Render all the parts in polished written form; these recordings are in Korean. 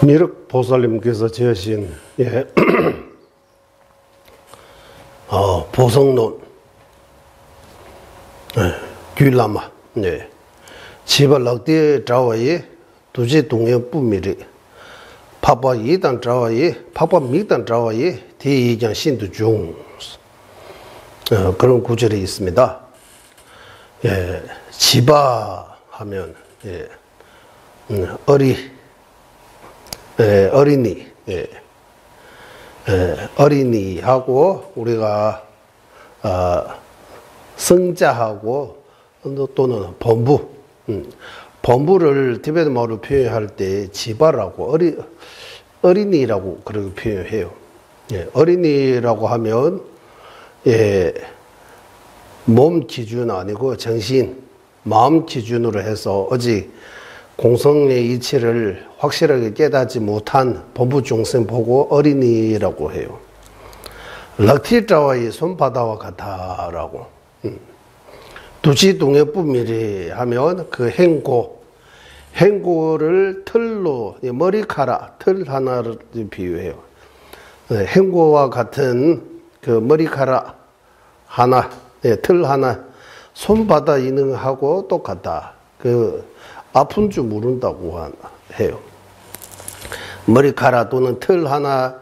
미륵 보살님께서 지으신 보성론 규라마 지바 럭디에 자와이 두지 동행 뿌미리 파파 이단 자와이 파파 미단 자와이 대이장 신도 중 그런 구절이 있습니다. 지바 하면 어린이, 어린이하고 우리가 성자하고 또는 범부, 범부를 티베트 말로 표현할 때 지바라고 어린이라고 그렇게 표현해요. 어린이라고 하면 몸 기준 아니고 정신, 마음 기준으로 해서 아직 공성의 이치를 확실하게 깨닫지 못한 범부 중생 보고 어린이라고 해요. 럭티자와의 손바다와 같다라고. 두지 동해뿐미리 하면 그 행고를 틀로 머리카락 틀 하나를 비유해요. 행고와 같은 그 머리카락 하나, 틀 하나, 손바다 이능하고 똑같다. 아픈 줄 모른다고 해요. 머리카락 또는 틀 하나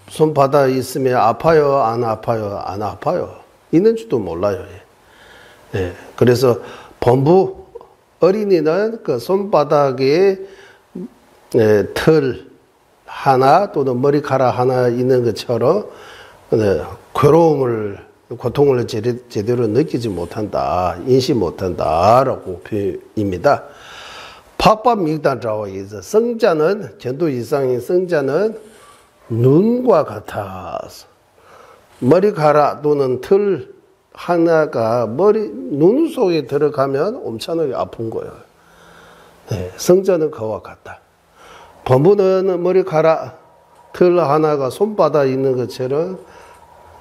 손바닥에 있으면 아파요? 안 아파요? 안 아파요. 있는지도 몰라요. 그래서 범부 어린이는 그 손바닥에 틀 하나 또는 머리카락 하나 있는 것처럼 괴로움을, 고통을 제대로 느끼지 못한다, 인식 못한다라고 표현입니다. 파파 미다자와 있어 성자는 전도 이상의 성자는 눈과 같아서 머리카락 또는 틀 하나가 눈 속에 들어가면 엄청나게 아픈 거예요. 성자는 그와 같다. 범부는 머리카락 틀 하나가 손바닥에 있는 것처럼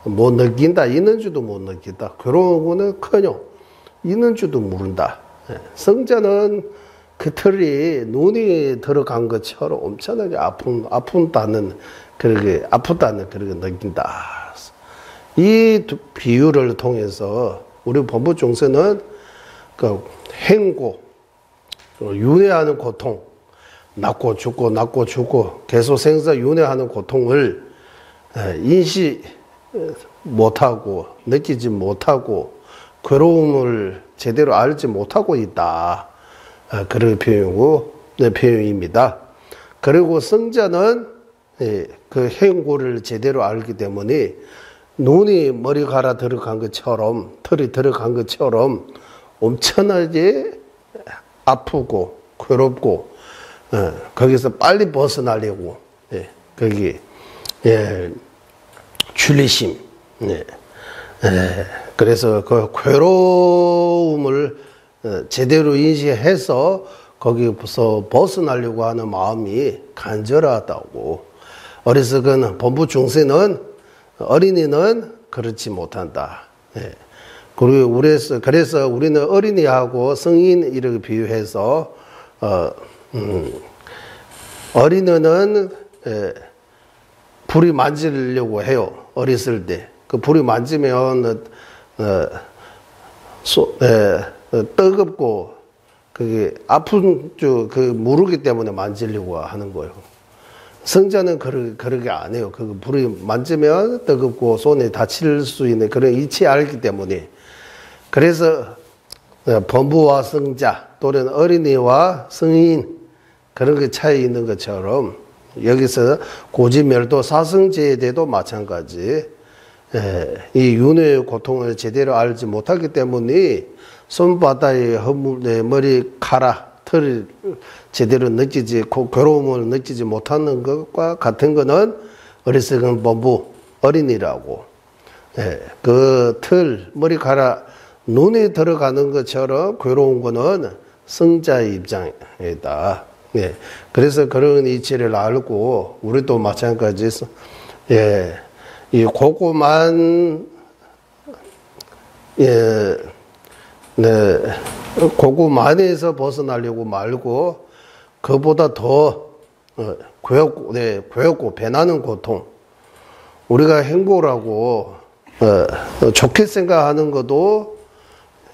못 느낀다. 있는 줄도 못 느낀다. 괴로운 거는 커녕 있는 줄도 모른다. 성자는 그 틀이 눈이 들어간 것처럼 엄청나게 아프다는 그렇게 느낀다. 이 비유를 통해서 우리 범부 중생은 그 행고, 윤회하는 고통, 낳고 죽고 계속 생사 윤회하는 고통을 인식 못하고 느끼지 못하고 괴로움을 제대로 알지 못하고 있다. 그런 표현입니다. 그리고 성자는 그 행고를 제대로 알기 때문에 눈이 머리카락 들어간 것처럼, 털이 들어간 것처럼 엄청나게 아프고 괴롭고 거기서 빨리 벗어나려고 거기 출리심, 그래서 그 괴로움을 제대로 인식해서 거기서 벗어나려고 하는 마음이 간절하다고. 어리석은 범부 중생은, 어린이는 그렇지 못한다. 그리고 그래서 우리는 어린이하고 성인 이렇게 비유해서 어린이는 불이 만지려고 해요. 어렸을 때. 그 불이 만지면 뜨겁고 그게 아픈 그 모르기 때문에 만지려고 하는 거예요. 성자는 그러게 안 해요. 그 불이 만지면 뜨겁고 손에 다칠 수 있는 그런 이치 알기 때문에. 그래서 범부와 성자 또는 어린이와 성인 그런 게 차이 있는 것처럼 여기서 고지멸도 사성제에 대해도 마찬가지. 이 윤회의 고통을 제대로 알지 못하기 때문에 손바닥에 머리카락 틀을 제대로 느끼지, 괴로움을 느끼지 못하는 것과 같은 거는 어리석은 범부, 어린이라고. 예, 그 틀, 머리카락, 눈에 들어가는 것처럼 괴로운 거는 성자의 입장이다. 예, 그래서 그런 이치를 알고, 우리도 마찬가지, 예, 이 고구만, 예, 네, 고구만에서 벗어나려고 말고, 그보다 더, 괴롭고, 배나는 고통. 우리가 행복하고, 좋게 생각하는 것도,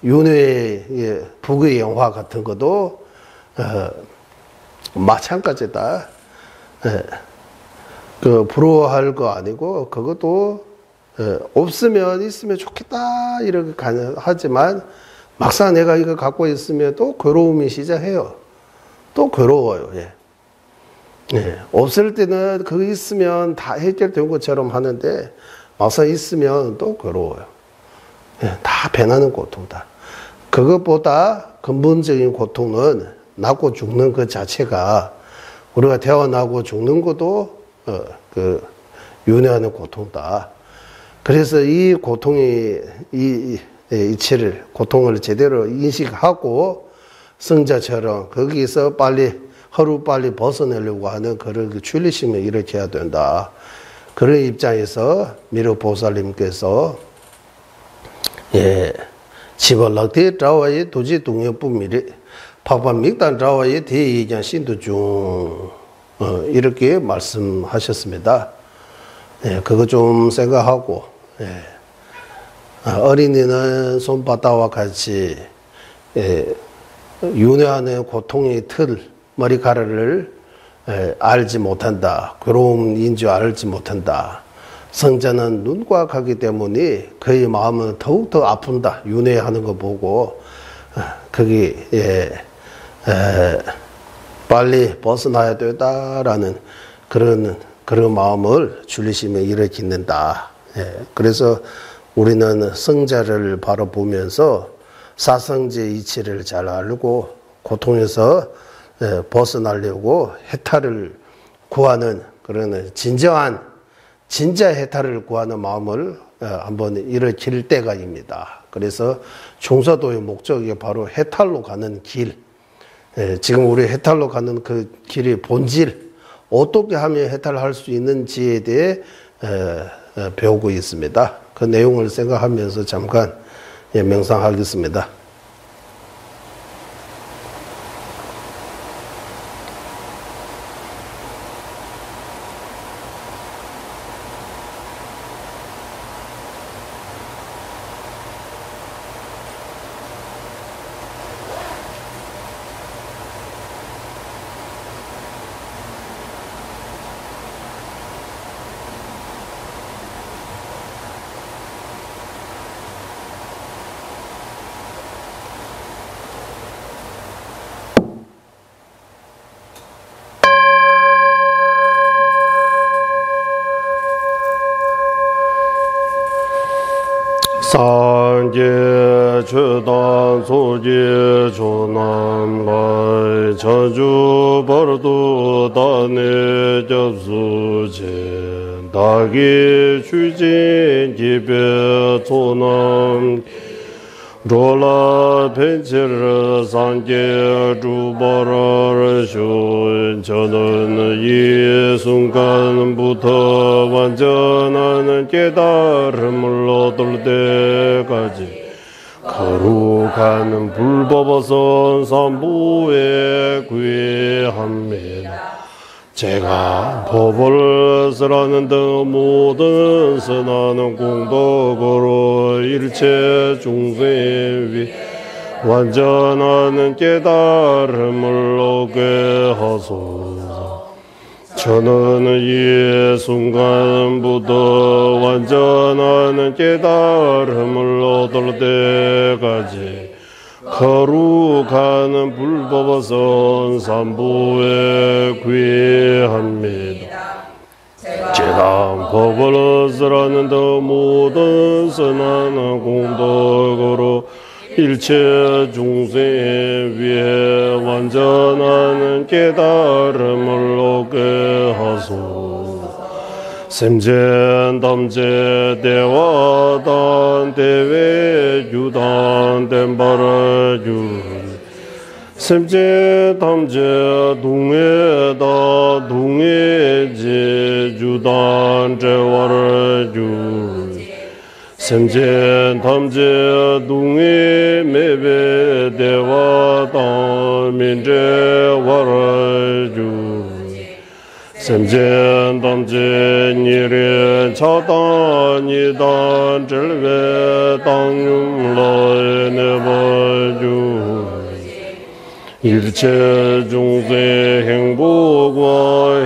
윤회의, 예, 북의 영화 같은 것도, 마찬가지다. 예, 부러워할 거 아니고, 그것도, 없으면 있으면 좋겠다, 이렇게 하지만, 막상 내가 이거 갖고 있으면 또 괴로움이 시작해요. 또 괴로워요. 예. 예. 없을 때는 그거 있으면 다 해결된 것처럼 하는데, 막상 있으면 또 괴로워요. 예. 다 배나는 고통다. 그것보다 근본적인 고통은 낳고 죽는 것 자체가, 우리가 태어나고 죽는 것도 윤회하는 고통다. 그래서 이 고통이 이치를, 고통을 제대로 인식하고 성자처럼 거기서 하루빨리 벗어내려고 하는 그런 출리심을 일으켜야 된다. 그런 입장에서 미륵보살님께서, 예, 지벌락대 자와의 도지 동역부미리 박반믹단 자와의 대의견 신도중, 이렇게 말씀하셨습니다. 예, 그거 좀 생각하고, 예. 어린이는 손바닥과 같이, 예, 윤회하는 고통의 틀, 머리카락을, 알지 못한다. 괴로움인 줄 알지 못한다. 성자는 눈과 같기 때문에 그의 마음은 더욱더 아픈다. 윤회하는 거 보고, 거기, 예, 빨리 벗어나야 되다라는 그런 마음을 줄리심에 일으키는다. 예, 그래서 우리는 성자를 바라보면서 사성제 이치를 잘 알고 고통에서 벗어나려고 해탈을 구하는 그런 진짜 해탈을 구하는 마음을 한번 일으킬 때가입니다. 그래서 중사도의 목적이 바로 해탈로 가는 길. 지금 우리 해탈로 가는 그 길의 본질, 어떻게 하면 해탈할 수 있는지에 대해 배우고 있습니다. 그 내용을 생각하면서 잠깐 명상하겠습니다. 상계 최단 소계 조남라이 자주 버도 단에 접수제 다기 추진 기배 조남 로라 벤치르 상계 주버를 쇼 저는 이 순간부터 완전한 깨달음을 얻을 때까지 거룩한 불법어선 삼부에 구애합니다. 제가 법을 쓰라는 등 모든 선하는 공덕으로 일체 중생 위 완전한 깨달음을 얻게 하소서. 저는 이 순간부터 완전한 깨달음을 얻을 때까지 거룩한 불법어선 삼부에 구애합니다. 제가 법을 쓰라는 더 모든 선한 공덕으로 일체 중생 위에 완전한 깨달음을 얻게 하소서. semjen damje dewa dan dewe yudan dembara yu semje damje dungye da dungye je yudan jewara yu semje damje dungye mebe dewa dan minje wara yu semjen damje nire chatan nidan jelve dangyum la nebaju 일체 중생 행복과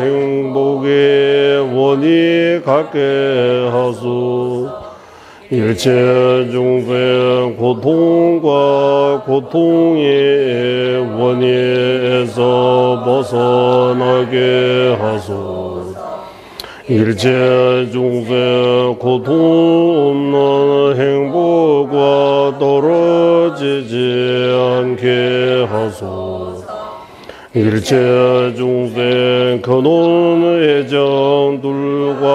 행복의 원이 갖게 하소 일체 중생 고통과 고통의 원인에서 벗어나게 하소 일체 중생 고통 없는 행복과 떨어지지 않게 하소 일체 중생 근원 애정들과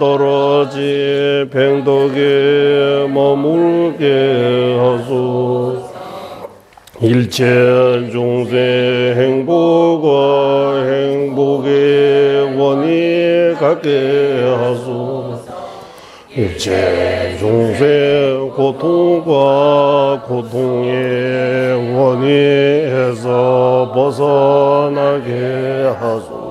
떨어지 팽덕에 머물게 하소 일체 중생 행복과 행복의 원이 갖게 하소 일체 중생 고통과 고통의 원인에서 벗어나게 하소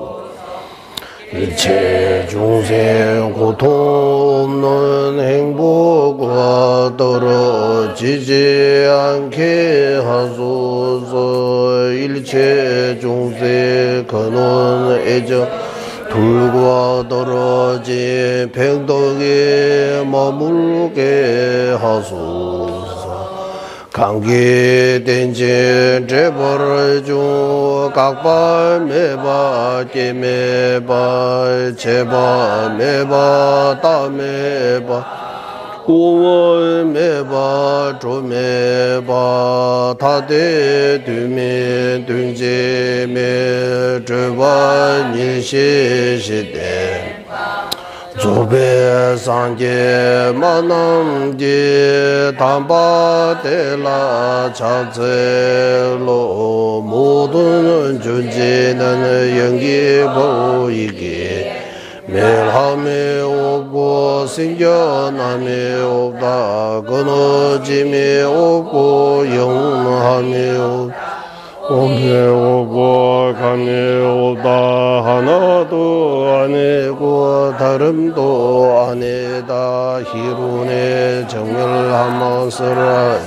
일체 중생 고통 없는 행복과 떨어지지 않게 하소서 일체 중생 근원 애정 둘과 떨어진 팽덕에 머물게 하소서 감기된 진 재벌주 각발 매바 깨매바 제바 매바 따매바 우월 매바 조매바 다대 두매 둥제매 저바 일시시대 조배 상계 만남계 담바대라 자체로 모든 존재는 연기 보이게 멸함이 없고 생겨남이 없다 끊어짐이 없고 영원함이 없다 오미 없고 감이 없다 하나도 아니고 다름도 아니다 희론의 정멸하면서라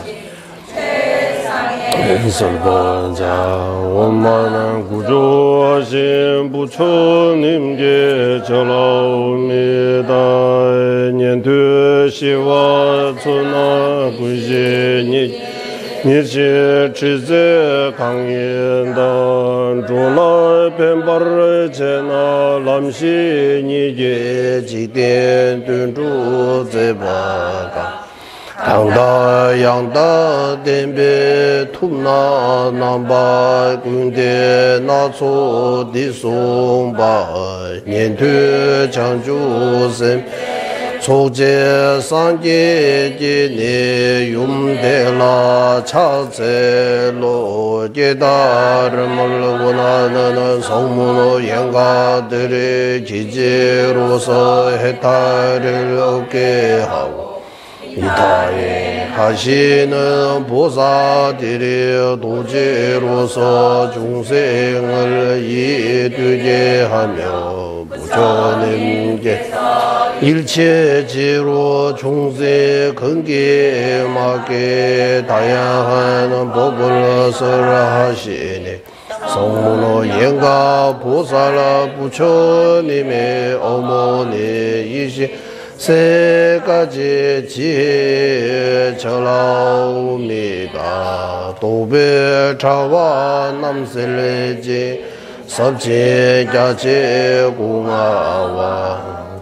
설번자 원만한 구조하신 부처님께 전하옵니다. 년두시와 천하 구신이 일체 지제 강인단 조나 뱀바르 제나 람시니게 지된 둔주 제바가 당다 양다 덴베 툼나 남바 군데 나초 디송바 년투 장주sem 초제 상계 제네 юм데라 차제로 깨달음을 원하는 성문의 영가들의 지지로서 해탈을 얻게 하고 이타에 하시는 보살들의 도제로서 중생을 이해되게 하며 부처님께 일체지로 중생 근기에 맞게 다양한 법을 설하시니 성문의 영가 보살 부처님의 어머니이신 세 가지 지혜 전하옵니다. 도배차와 남셀레지 섭지자체 공화와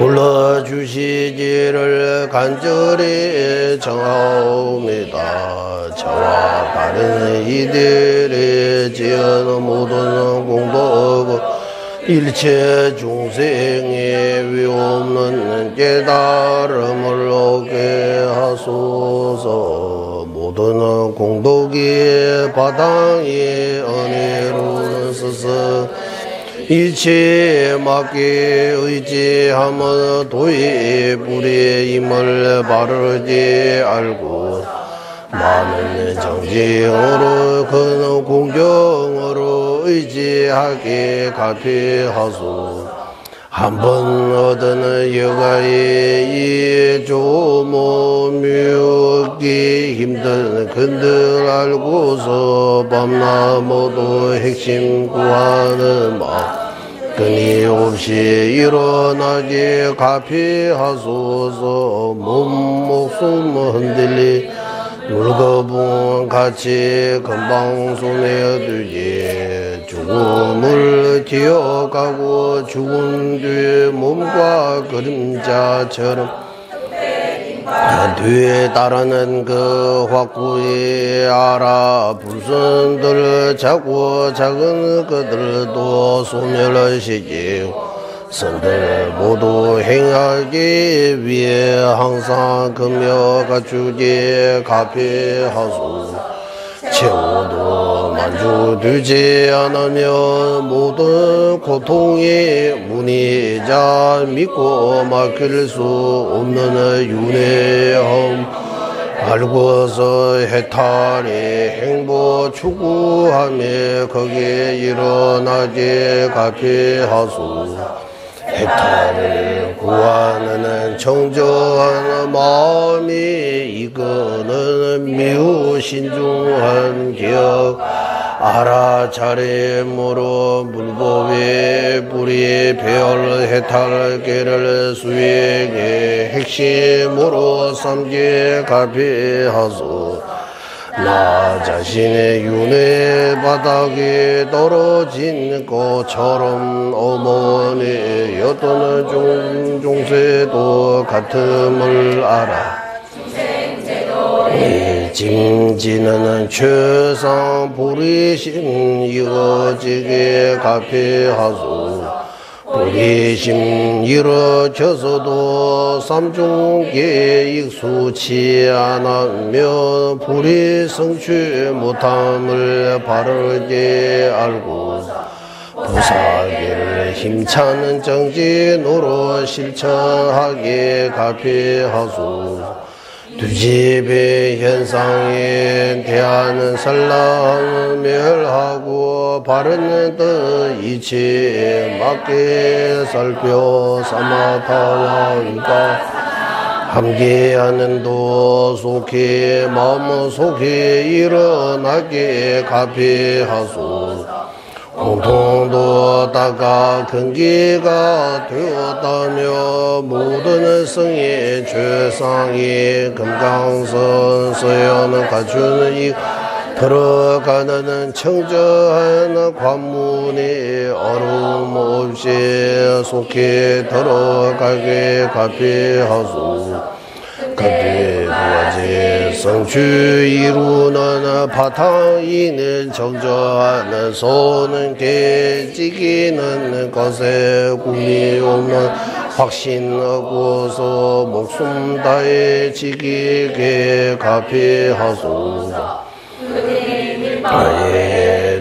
불러주시기를 간절히 청하옵니다. 저와 다른 이들의 지은 모든 공덕 일체 중생의 위없는 깨달음을 얻게 하소서. 모든 공덕이 바탕이 은혜로운 스승 이치에 맞게 의지하며 도의 불의임을 바르게 알고 많은 정직으로 큰 공경으로 의지하게 갚이하소. 한번 얻은 여가의 이 조모 묘기 힘든 근들 알고서 밤낮 모두 핵심 구하는 마음 끊임없이 일어나게 갚이하소서. 몸 목숨 흔들리 물거분 같이 금방 손에 두지. 죽음을 기억하고 죽은 뒤 몸과 그림자처럼 뒤에 따르는 그 확구에 알아 불순들 작고 작은 그들도 소멸하시지요. 선들 모두 행하기 위해 항상 금여 갖추게 갚이하소. 최후도 만족되지 않으면 모든 고통이 문이자 믿고 막힐 수 없는 윤회함 알고서 해탈의 행보 추구하며 거기에 일어나게 갚이하소. 해탈을 구하는 정정한 마음이 이거는 매우 신중한 기억 알아차림으로 물법의 뿌리 배열 해탈계를 수행해 핵심으로 삼게 갚이하소. 나 자신의 윤회 바닥에 떨어진 것처럼 어머니의 어떤 종세도 같음을 알아. 짐지는 최상 보리심 이어지게 갚이하소. 보리심 이뤄져서도 삼중계 익숙치 않으며 불이 성취 못함을 바르게 알고 부사기를 힘차는 정진으로 실천하게 갚이하소. 두집의 현상에 대하는 산란 멸하고 바른 뜻 이치에 맞게 살펴 사마타와니까 함께하는 도 속히 마음 속히 일어나게 갚이하소. 공통도 다가 근기가 되었다며 모든 성의 최상의 금강선 서연을 갖추는 이 들어가는 청정한 관문에 어려움 없이 속히 들어가게 갚이하소. 그때 두가지 성취 이루는 바탕이는 정저하는 손은 깨지기는 것에 꿈이 없는 확신 얻고서 목숨 다해 지키게 갚이하소.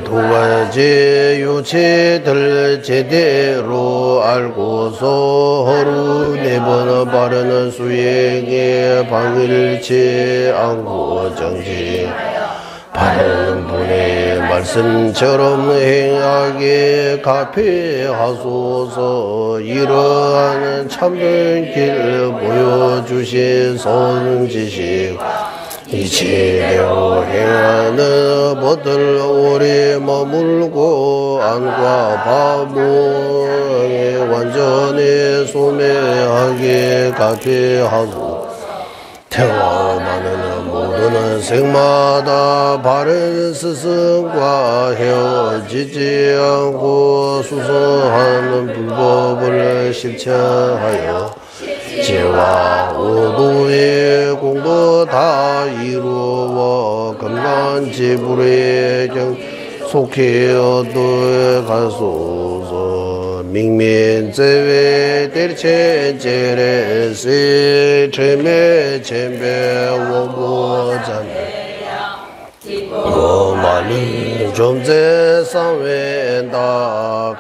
두 가지 요체들 제대로 알고서 하루 4번 바르는 수행에 방일치 않고 정지 바른 분의 말씀처럼 행하게 갚이하소서. 이러한 참된 길 보여주신 선지식 이치대로 행하는 법들 오래 머물고 안과 바보에 완전히 소멸하게 갚이하고 태워나는 모두는 생마다 바른 스승과 헤어지지 않고 수성하는 불법을 실천하여 지혜와 오도의 공부 다 이루어 금강지불의 경 속히 얻어 가소서. 민민제외 대체제레시 체매 쳔배 원보잔배 고말리 좀제상웬다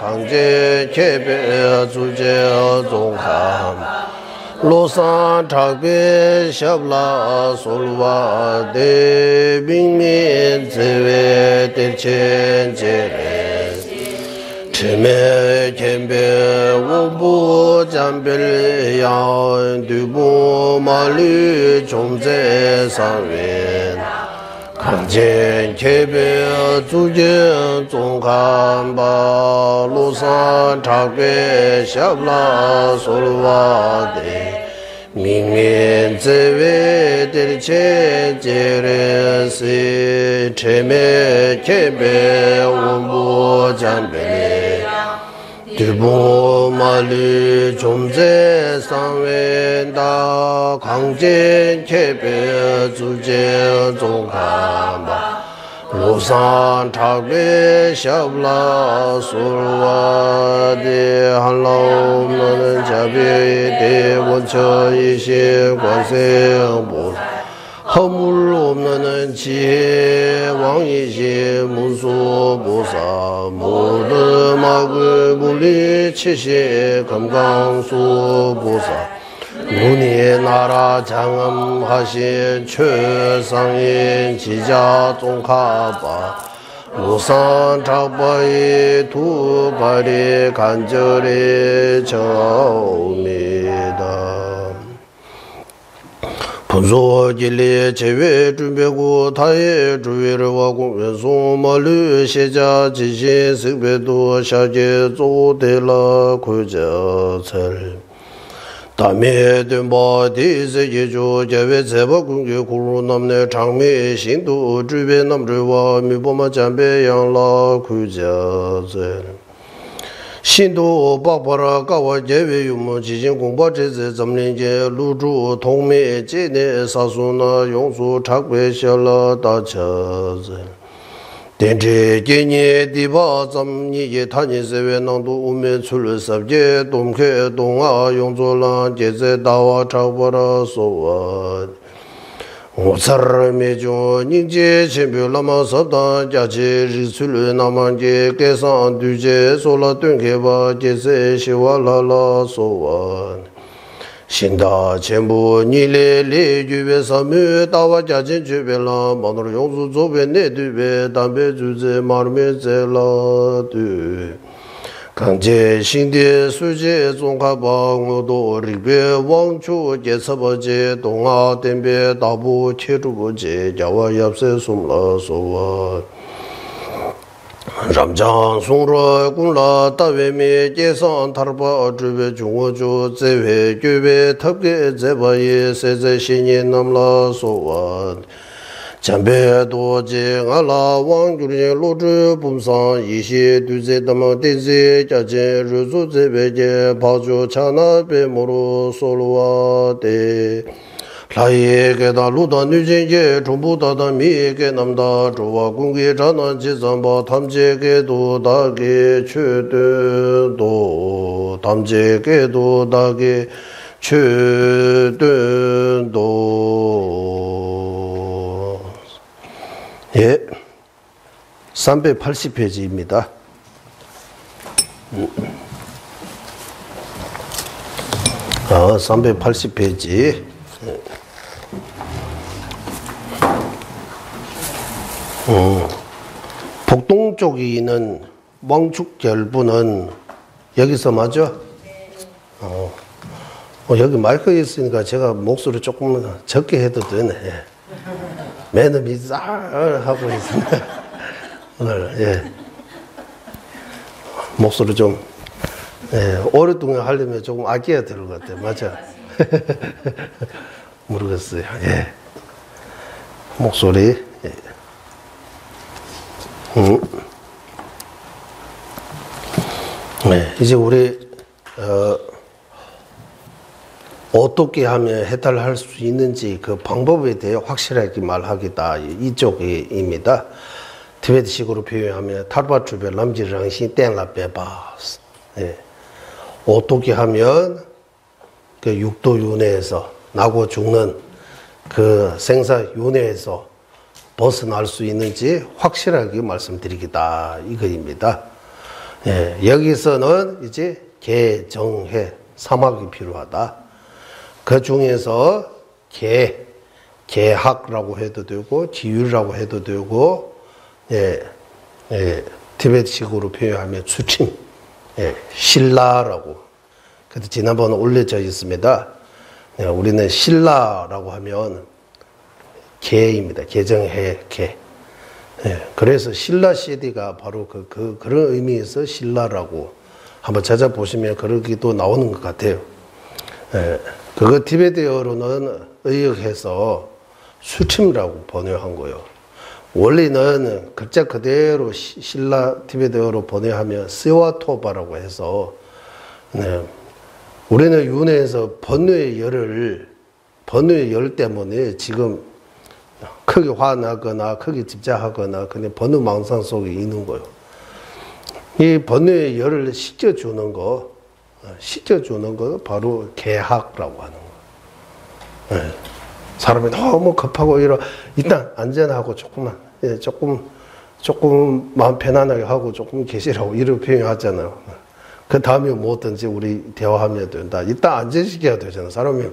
강제 개배 주제 종함 로산 작배 샵라 솔와 대 민민제외 대체제레 체매 쳔배 원보 잠벨양 두보 말리 좀제상웬 강제 개배 주제 종간바 로산 작배 샵라 솔와데 민민제외 대체제레시 체매 개배 원보 잠벨 두보 말리 좀제상웬다 강제 개배 주제 종간바 로산 작배 샵라 솔와데 한라옵나는 자비의 대원처이신 관세음보 허물 없는 지혜 왕이신 문수보사 모든 막을 물리치신 금강수보사 문의 나라 장엄하신 최상인 지자 종카바 로산 작바의 두 발이 간절히 정옵니다. 분소길리 제외 준비고 타의 주위를와 공연송 말루 시자 지신 색배도 샤게 조대라 구자철 다음에 된바 디세 예조 제외 제바 공개 고로 남네 장미 신도 주변 남들과 미보마 잠배 양라 구자철 신도 바바라 가와 제외 유무 지진 공바 제제 점린제 루주 통매 제네 사수나 용수 작배 샬라 다처제 denche genye diba zamni ye tanye sewe nangdu ume chulu sabje domke donga yongzo lang jeze dawa chakbara sowa 오차르 메조 닝제 쳔벼 라마 sabda jache risulu namanje kesan duje sola tunkheba jese shiwa lala sowa 신다 전부 니레 레주베 사무 다와 자진 주베라 마노 용수 조베 네드베 담베 주제 마르메 젤라드 강제 신대 수제 종가방도 리베 왕초 제서버제 동아 덴베 다부 체주버제 자와 엽세 숨라 소와 ramjang songra gungla tawe jesan tarpa zhube zhungwo zewe gyube tabge zebaye seze shinye namla sowa jambe doje ngala wangyurye lozhe bumsan ishi duze dama deze jaje ruzu zebege bajo chana be moro solwa de 라이게다 루다 뉴진제 중부다다 미게 남다 조와 공개 전원 지선바 탐제게도 다게 최든도 탐제게도 다게 최든도 예 380페이지입니다. 380페이지 북동 쪽에 있는 왕축절부는 여기서 맞아? 여기 마이크 있으니까 제가 목소리 조금 적게 해도 되네. 매너미 싹 하고 있습니다. 오늘 예. 목소리 좀 오랫동안 하려면 조금 아껴야 될 것 같아요. 맞아? 모르겠어요. 예. 목소리. 예. 네, 이제 우리 어떻게 하면 해탈할 수 있는지 그 방법에 대해 확실하게 말하겠다 이쪽입니다. 티베트식으로 표현하면 탈바주베 람지랑시 땡라베바스. 예. 어떻게 하면 그 육도 윤회에서 나고 죽는 그 생사 윤회에서 벗어날 수 있는지 확실하게 말씀드리겠다 이거입니다. 예. 여기서는 이제 개정해 사막이 필요하다. 그 중에서 개학라고 해도 되고 기율이라고 해도 되고 티베트식으로 표현하면 수침, 신라라고. 그래도 지난번에 올려져 있습니다. 우리는 신라라고 하면 개입니다. 개정해 개. 그래서 신라 시대가 바로 그런 의미에서 신라라고 한번 찾아보시면 그러기도 나오는 것 같아요. 그거 티베트어로는 의역해서 수침이라고 번역한 거예요. 원래는 글자 그대로 신라 티베트어로 번역하면 스와토바라고 해서 우리는 윤회에서 번뇌의 열 때문에 지금 크게 화나거나 크게 집착하거나 그냥 번뇌망상 속에 있는 거예요. 이 번뇌의 열을 식혀주는 거 바로 개학라고 하는 거예요. 사람이 너무 급하고 일단 안전하고 조금 마음 편안하게 하고 조금 계시라고 이렇게 표현하잖아요. 그 다음에 뭐든지 우리 대화하면 된다. 일단 안전시켜야 되잖아요. 사람이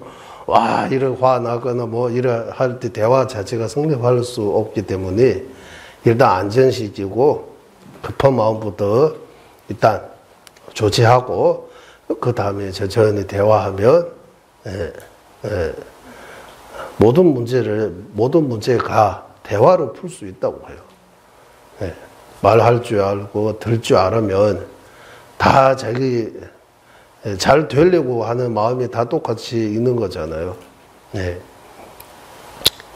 이렇게 화나거나 이래 할 때 대화 자체가 성립할 수 없기 때문에 일단 안전시키고 급한 마음부터 일단 조치하고 그 다음에 천천히 대화하면 모든 문제가 대화로 풀 수 있다고 해요. 말할 줄 알고 들 줄 알으면 다 자기 잘 되려고 하는 마음이 다 똑같이 있는 거잖아요.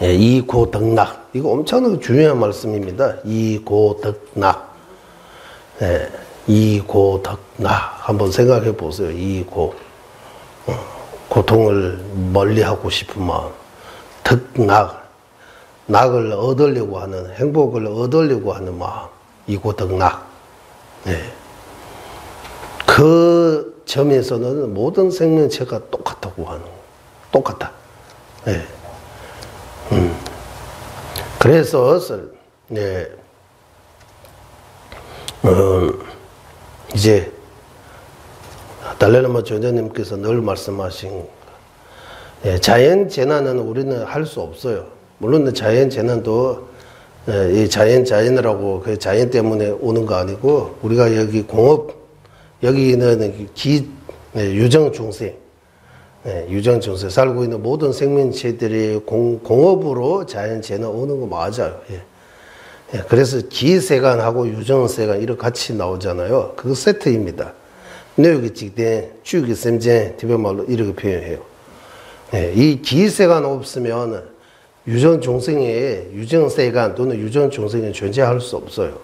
이고덕락. 이거 엄청나게 중요한 말씀입니다. 이고덕락. 이고덕락. 한번 생각해 보세요. 고통을 멀리하고 싶은 마음. 덕락. 낙을 얻으려고 하는, 행복을 얻으려고 하는 마음. 이고덕락. 그 점에서는 모든 생명체가 똑같다고 하는 거예요. 똑같다. 그래서 이제 달라라마 조자님께서 늘 말씀하신 자연 재난은 우리는 할 수 없어요. 물론 자연 재난도 이 자연이라고 그 자연 때문에 오는 거 아니고 우리가 여기 여기는 유정중생 살고 있는 모든 생명체들이 공업으로 자연재난 오는 거 맞아요. 그래서 기세간하고 유정세간 이렇게 같이 나오잖아요. 그거 세트입니다. 여기 직대 주기 셈제 티베말로 이렇게 표현해요. 이 기세간 없으면 유정세간 또는 유정중생이 존재할 수 없어요.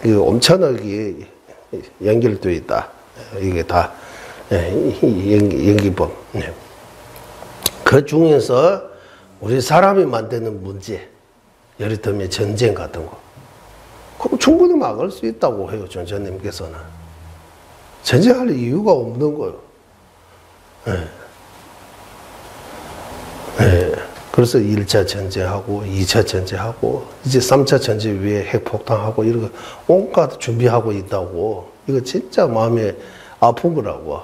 이거 엄청나게 연결되어 있다. 이게 다 연기법. 그 중에서 우리 사람이 만드는 문제, 예를 들면 전쟁 같은 거, 그럼 충분히 막을 수 있다고 해요. 전자님께서는 전쟁할 이유가 없는 거예요. 그래서 1차 전쟁하고 2차 전쟁하고 이제 3차 전쟁 위에 핵폭탄하고 이런 거 온갖 준비하고 있다고. 이거 진짜 마음에 아픈 거라고.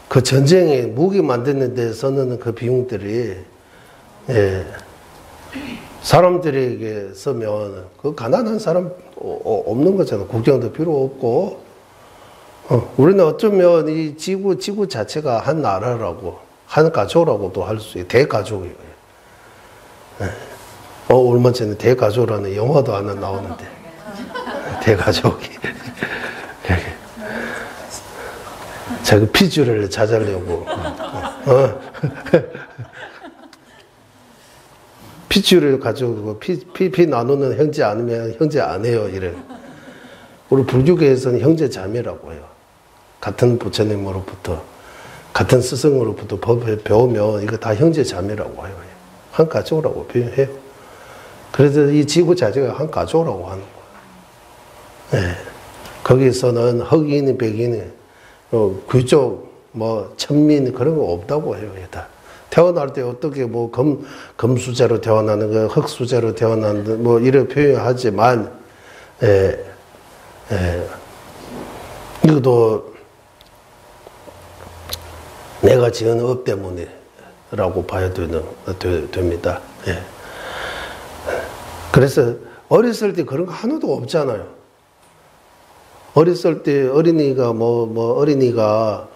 그 전쟁에 무기 만드는 데 쓰는 그 비용들이 사람들에게 쓰면 그 가난한 사람 없는 거잖아. 국경도 필요 없고. 우리는 어쩌면 이 지구 자체가 한 나라라고 한 가족라고도 할 수 있어요. 대가족이에요. 얼마 전에 대가족라는 영화도 하나 나오는데 대가족이 자기 피줄을 찾으려고 피줄을 가지고 피 나누는 형제 아니면 형제 안 해요. 이래. 우리 불교계에서는 형제 자매라고 해요. 같은 부처님으로부터 같은 스승으로부터 법을 배우면 이거 다 형제 자매라고 해요. 한 가족이라고 표현해요. 그래서 이 지구 자체가 한 가족이라고 하는 거예요. 네. 거기서는 흑인, 백인, 귀족, 뭐 천민 그런 거 없다고 해요. 다. 태어날 때 어떻게 뭐 금수저로 태어나는 거, 흑수저로 태어나는 뭐 이런 표현하지만 이것도 내가 지은 업 때문에라고 봐야 됩니다. 예. 그래서 어렸을 때 그런 거 하나도 없잖아요. 어렸을 때 어린이가 어린이가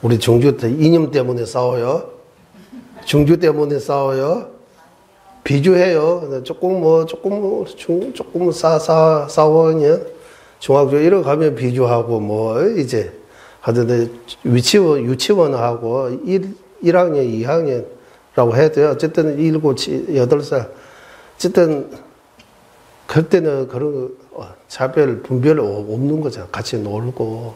우리 종교 때 이념 때문에 싸워요. 종교 때문에 싸워요. 비교해요. 조금 싸워냐. 중학교 이러 가면 비교하고 뭐 이제 하던데 유치원하고 1학년, 2학년라고 해야 돼요. 어쨌든 7, 8살. 어쨌든 그때는 그런 차별, 분별 없는 거잖아. 같이 놀고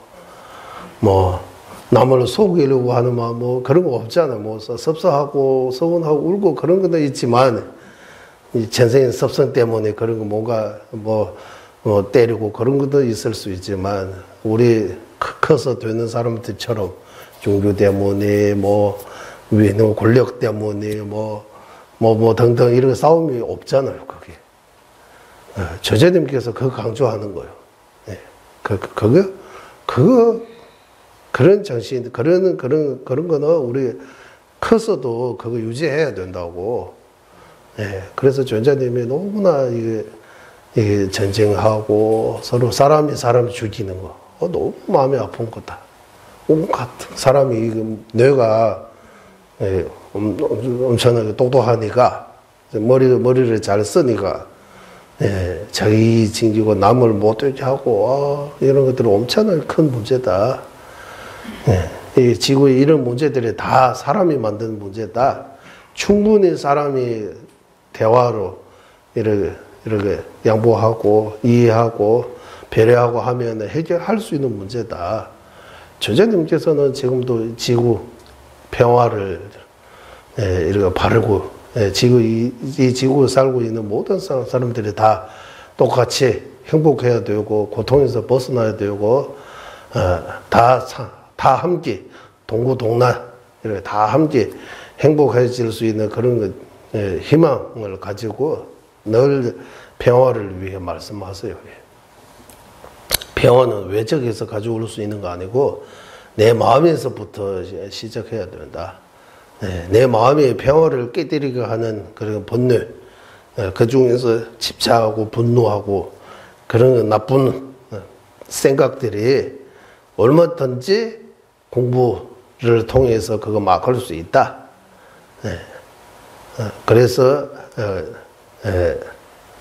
뭐 남을 속이려고 하는 뭐 그런 거 없잖아. 뭐 섭섭하고 서운하고 울고 그런 것도 있지만 이 전생의 섭성 때문에 그런 거 뭔가 뭐 때리고 그런 것도 있을 수 있지만 우리 커서 되는 사람들처럼 종교 때문에 뭐 권력 때문에 뭐 등등 이런 싸움이 없잖아요. 그게 저자님께서 그거 강조하는 거예요. 네. 그런 정신, 그런 거는 우리 커서도 그거 유지해야 된다고. 예. 그래서 전자님이 너무나 이게 전쟁하고 서로 사람이 사람 죽이는 거. 너무 마음이 아픈 거다. 온갖 사람이 뇌가 엄청나게 똑똑하니까 머리를 잘 쓰니까 자기 챙기고 남을 못되게 하고 이런 것들은 엄청나게 큰 문제다. 이 지구의 이런 문제들이 다 사람이 만든 문제다. 충분히 사람이 대화로 이렇게 양보하고 이해하고 배려하고 하면 해결할 수 있는 문제다. 저자님께서는 지금도 지구 평화를 이렇게 바르고 이 지구에 살고 있는 모든 사람들이 다 똑같이 행복해야 되고 고통에서 벗어나야 되고 다 함께 동고동락 이렇게 다 함께 행복해질 수 있는 그런 희망을 가지고 늘 평화를 위해 말씀하세요. 평화는 외적에서 가져올 수 있는 거 아니고 내 마음에서부터 시작해야 된다. 내 마음이 평화를 깨뜨리게 하는 그런 번뇌, 그 중에서 집착하고 분노하고 그런 나쁜 생각들이 얼마든지 공부를 통해서 그거 막을 수 있다. 그래서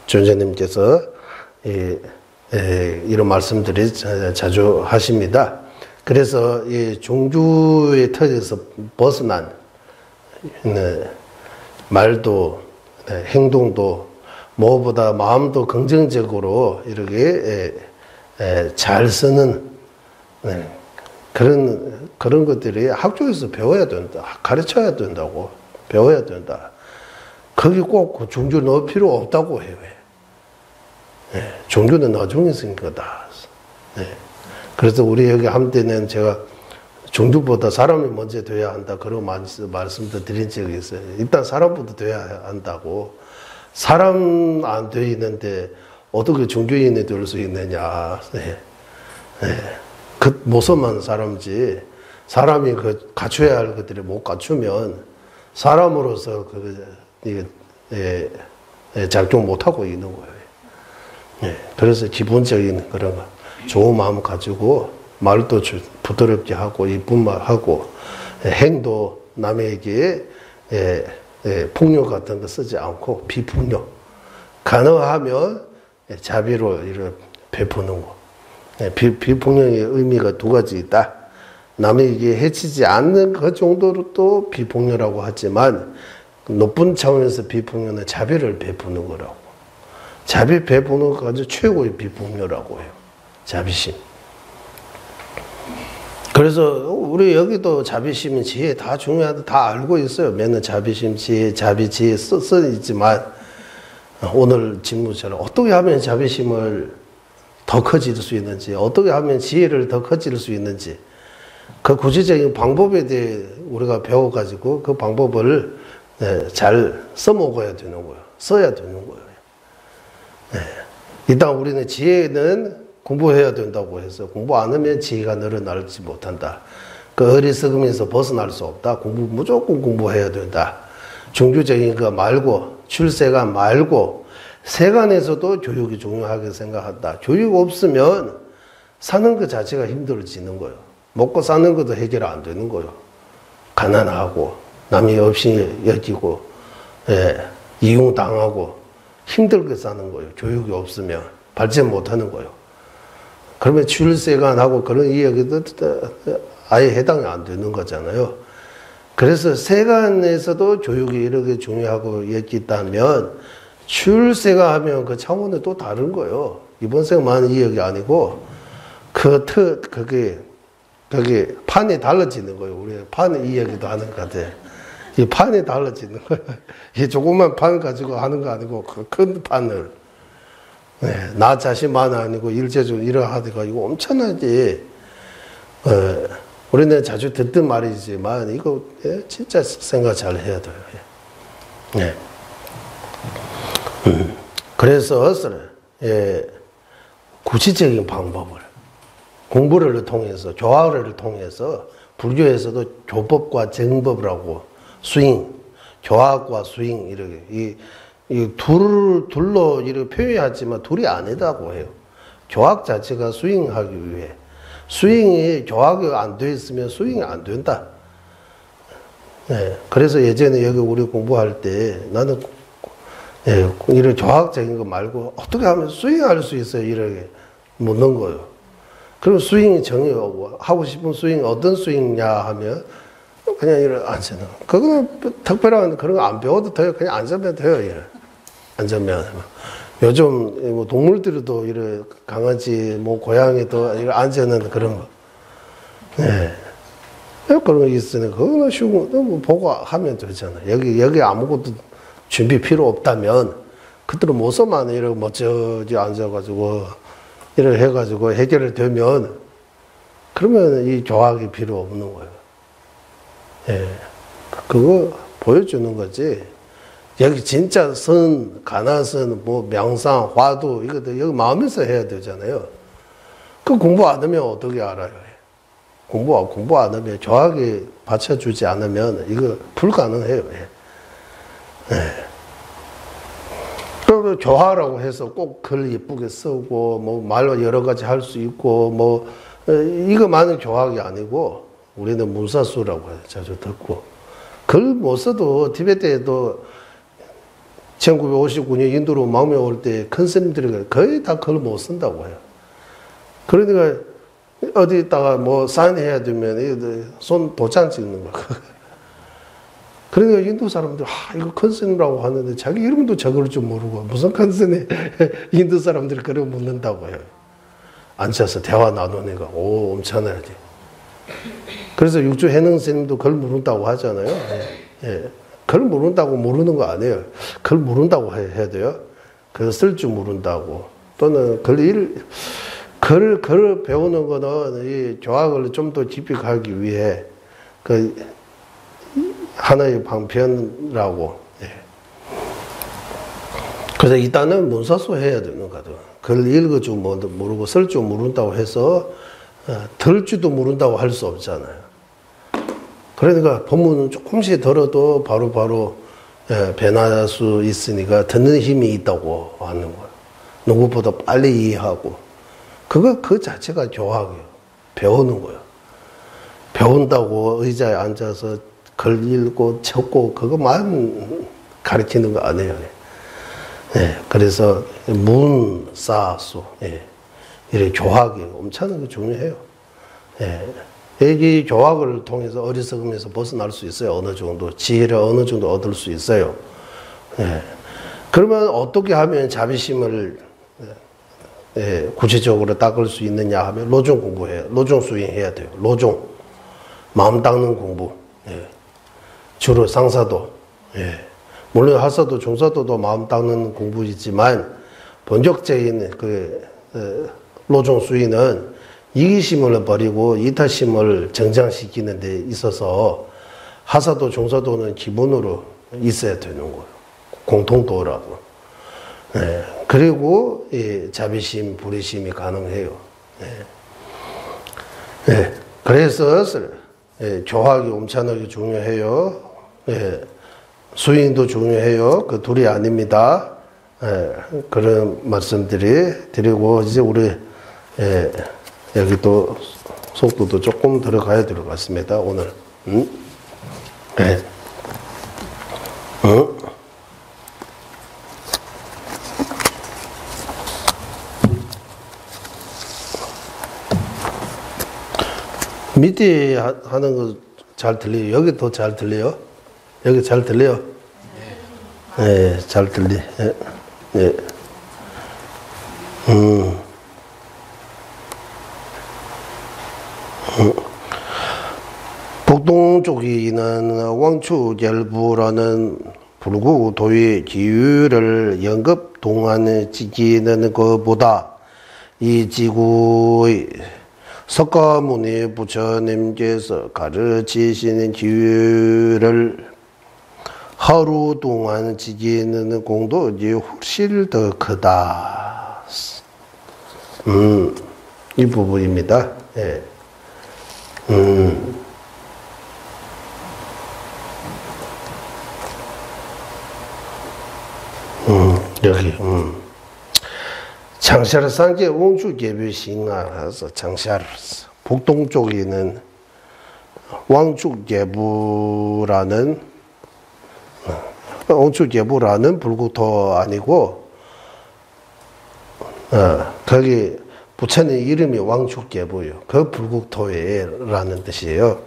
존재님께서 이런 말씀들이 자주 하십니다. 그래서 이 종교의 틀에서 벗어난 말도 행동도 무엇보다 마음도 긍정적으로 이렇게 잘 쓰는 그런 것들이 학교에서 배워야 된다. 가르쳐야 된다고. 배워야 된다. 거기 꼭 종교 넣을 필요 없다고 해요. 종교는 나중에 생긴 거다. 그래서 우리 여기 함대는 제가 종교보다 사람이 먼저 돼야 한다. 그런 말씀도 드린 적이 있어요. 일단 사람부터 돼야 한다고. 사람 안 돼 있는데 어떻게 종교인이 될 수 있느냐. 그 모습만 사람이지. 사람이 갖춰야 할 것들을 못 갖추면 사람으로서 작동 못 하고 있는 거예요. 그래서 기본적인 그런 좋은 마음 가지고 말도 부드럽게 하고 이쁜 말 하고 행도 남에게 폭력 같은 거 쓰지 않고 비폭력 가능하면 자비로 이렇게 베푸는 거. 비폭력의 의미가 두 가지 있다. 남에게 해치지 않는 그 정도로 또 비폭력이라고 하지만 높은 차원에서 비폭력은 자비를 베푸는 거라고. 자비 베푸는 거 아주 최고의 비폭력이라고 해요. 자비심. 그래서 우리 여기도 자비심, 지혜 다 중요하다 다 알고 있어요. 매는 자비심, 지혜, 자비, 지혜 써 있지만 오늘 직무처럼 어떻게 하면 자비심을 더 커질 수 있는지, 어떻게 하면 지혜를 더 커질 수 있는지 그 구체적인 방법에 대해 우리가 배워가지고 그 방법을 잘 써먹어야 되는 거예요. 써야 되는 거예요. 일단 우리는 지혜는 공부해야 된다고 해서 공부 안 하면 지혜가 늘어나지 못한다. 그 어리석음에서 벗어날 수 없다. 무조건 공부해야 된다. 종교적인 거 말고 출세관 말고 세간에서도 교육이 중요하게 생각한다. 교육 없으면 사는 것 자체가 힘들어지는 거예요. 먹고 사는 것도 해결 안 되는 거예요. 가난하고 남이 없이 여기고 이용당하고 힘들게 사는 거예요. 교육이 없으면 발전 못하는 거예요. 그러면 출세관하고 그런 이야기도 아예 해당이 안 되는 거잖아요. 그래서 세간에서도 교육이 이렇게 중요하고 있다면 출세가 하면 그 차원이 또 다른 거예요. 이번 생만 이야기 아니고 그게 판이 달라지는 거예요. 우리 판 이야기도 하는 것 같아. 이 판이 달라지는 거예요. 이 조그만 판 가지고 하는 거 아니고 그 큰 판을. 나 자신만 아니고 일제적으로 이러하다가 이거 엄청나지. 우리는 자주 듣던 말이지만 이거 진짜 생각 잘 해야 돼요. 그래서 구체적인 방법을 공부를 통해서 교화를 통해서 불교에서도 교법과 정법이라고 수행, 교학과 수행 이렇게 이 둘로 이렇게 표현하지만 둘이 아니다고 해요. 교학 자체가 수행하기 위해 수행이 교학이 안 돼 있으면 수행이 안 된다. 그래서 예전에 여기 우리 공부할 때 나는 이런 교학적인 거 말고 어떻게 하면 수행할 수 있어요? 이렇게 묻는 거예요. 그럼 수행이 정해오고 하고 싶은 수행 어떤 수행이냐 하면 그냥 이런 앉으는 그거는 특별한 그런 거 안 배워도 돼요. 그냥 앉으면 돼요. 이래. 앉으면 요즘 뭐 동물들도 이런 강아지 뭐 고양이도 이런 앉는 그런 거 그런 거 있으니 그거는 쉬운 거 보고 하면 되잖아요. 여기 아무것도 준비 필요 없다면 그들은 모서만 이렇게 멋져지 앉아가지고 이렇게 해가지고 해결이 되면 그러면 이 교학이 필요 없는 거예요. 그거 보여주는 거지. 여기 진짜 선, 가나선, 뭐 명상, 화두 이것도 여기 마음에서 해야 되잖아요. 그 공부 안 하면 어떻게 알아요? 공부 안 하면 교학이 받쳐주지 않으면 이거 불가능해요. 그리고 교화라고 해서 꼭 글 예쁘게 쓰고 뭐 말로 여러 가지 할 수 있고 뭐 이거만은 교학이 아니고 우리는 문사수라고 해요. 자주 듣고 글 못 써도 티베트에도 1959년 인도로 마음에 올 때 큰 스님들이 거의 다 글 못 쓴다고 해요. 그러니까 어디다가 뭐 사인해야 되면 손 도장 찍는 거. 그러니까 인도 사람들 이거 큰 스님이라고 하는데 자기 이름도 적을 줄 모르고 무슨 큰 스님 인도 사람들이 그래 묻는다고 해요. 앉아서 대화 나누니까 엄청나지. 그래서 육주 해능 스님도 글 모른다고 하잖아요. 글 모른다고 모르는 거 아니에요. 글 모른다고 해야 돼요. 그래서 쓸 줄 모른다고. 또는 글을 배우는 거는 이 교학을 좀 더 깊이 가기 위해 그 하나의 방편이라고. 그래서 일단은 문사수 해야 되는 거죠. 글 읽을 줄 모르고 쓸 줄 모른다고 해서 들 줄도 모른다고 할 수 없잖아요. 그러니까 법문은 조금씩 들어도 바로 변할 수 있으니까 듣는 힘이 있다고 하는 거예요. 누구보다 빨리 이해하고. 그 자체가 교학이에요. 배우는 거예요. 배운다고 의자에 앉아서 글 읽고 적고 그것만 가르치는 거 아니에요. 그래서 문사수 이런 교학이 엄청나게 중요해요. 이 교학을 통해서 어리석음에서 벗어날 수 있어요. 어느 정도 지혜를 어느 정도 얻을 수 있어요. 예. 그러면 어떻게 하면 자비심을 구체적으로 닦을 수 있느냐 하면 로종 공부해요. 로종 수행해야 돼요. 로종 마음 닦는 공부. 예. 주로 상사도, 예. 물론 하사도 중사도도 마음 닦는 공부이지만 본격적인 로종 수행은 이기심을 버리고 이타심을 정장시키는 데 있어서 하사도 중사도는 기본으로 있어야 되는 거예요. 공통도라고. 예. 그리고 자비심, 불의심이 가능해요. 예. 예. 그래서 교학이 엄청나게 중요해요. 예. 수행도 중요해요. 그 둘이 아닙니다. 예. 그런 말씀들이 드리고 이제 우리 여기 또 속도도 조금 들어가야 될 것 같습니다. 오늘. 네. 밑에 하는 거 잘 들려요? 여기 더 잘 들려요? 여기 잘 들려요? 네, 잘 들리. 네. 네. 북동쪽에 있는 왕추결부라는 불구도의 기후를 연급 동안 지키는 것보다 이 지구의 석가모니 부처님께서 가르치시는 기후를 하루 동안 지키는 공덕이 훨씬 더 크다. 이 부분입니다. 예. 여기, 장샤르산계 왕축계부신가서 장샤르 북동쪽에 있는 왕축계부라는 불국토 아니고 거기 부처님 이름이 왕축계부요. 그 불국토에라는 뜻이에요.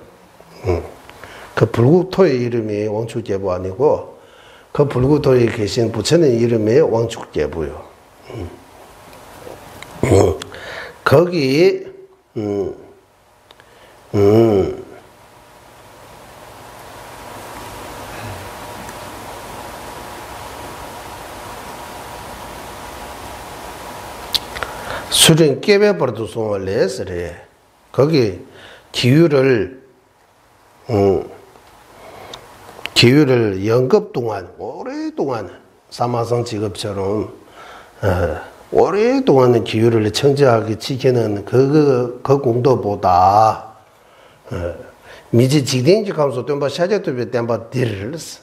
그 불국토의 이름이 왕축계부 아니고 그 불국토에 계신 부처님 이름이 왕축계부요. 거기 수련 깨배버도송을 내서래. 거기 기후를 연급 동안 오랫동안 사마성 직업처럼 오랫동안 기후를 청정하게 지키는 그 공도보다 미지 직den직하면서 땜바 샤제토비 땜바 딜스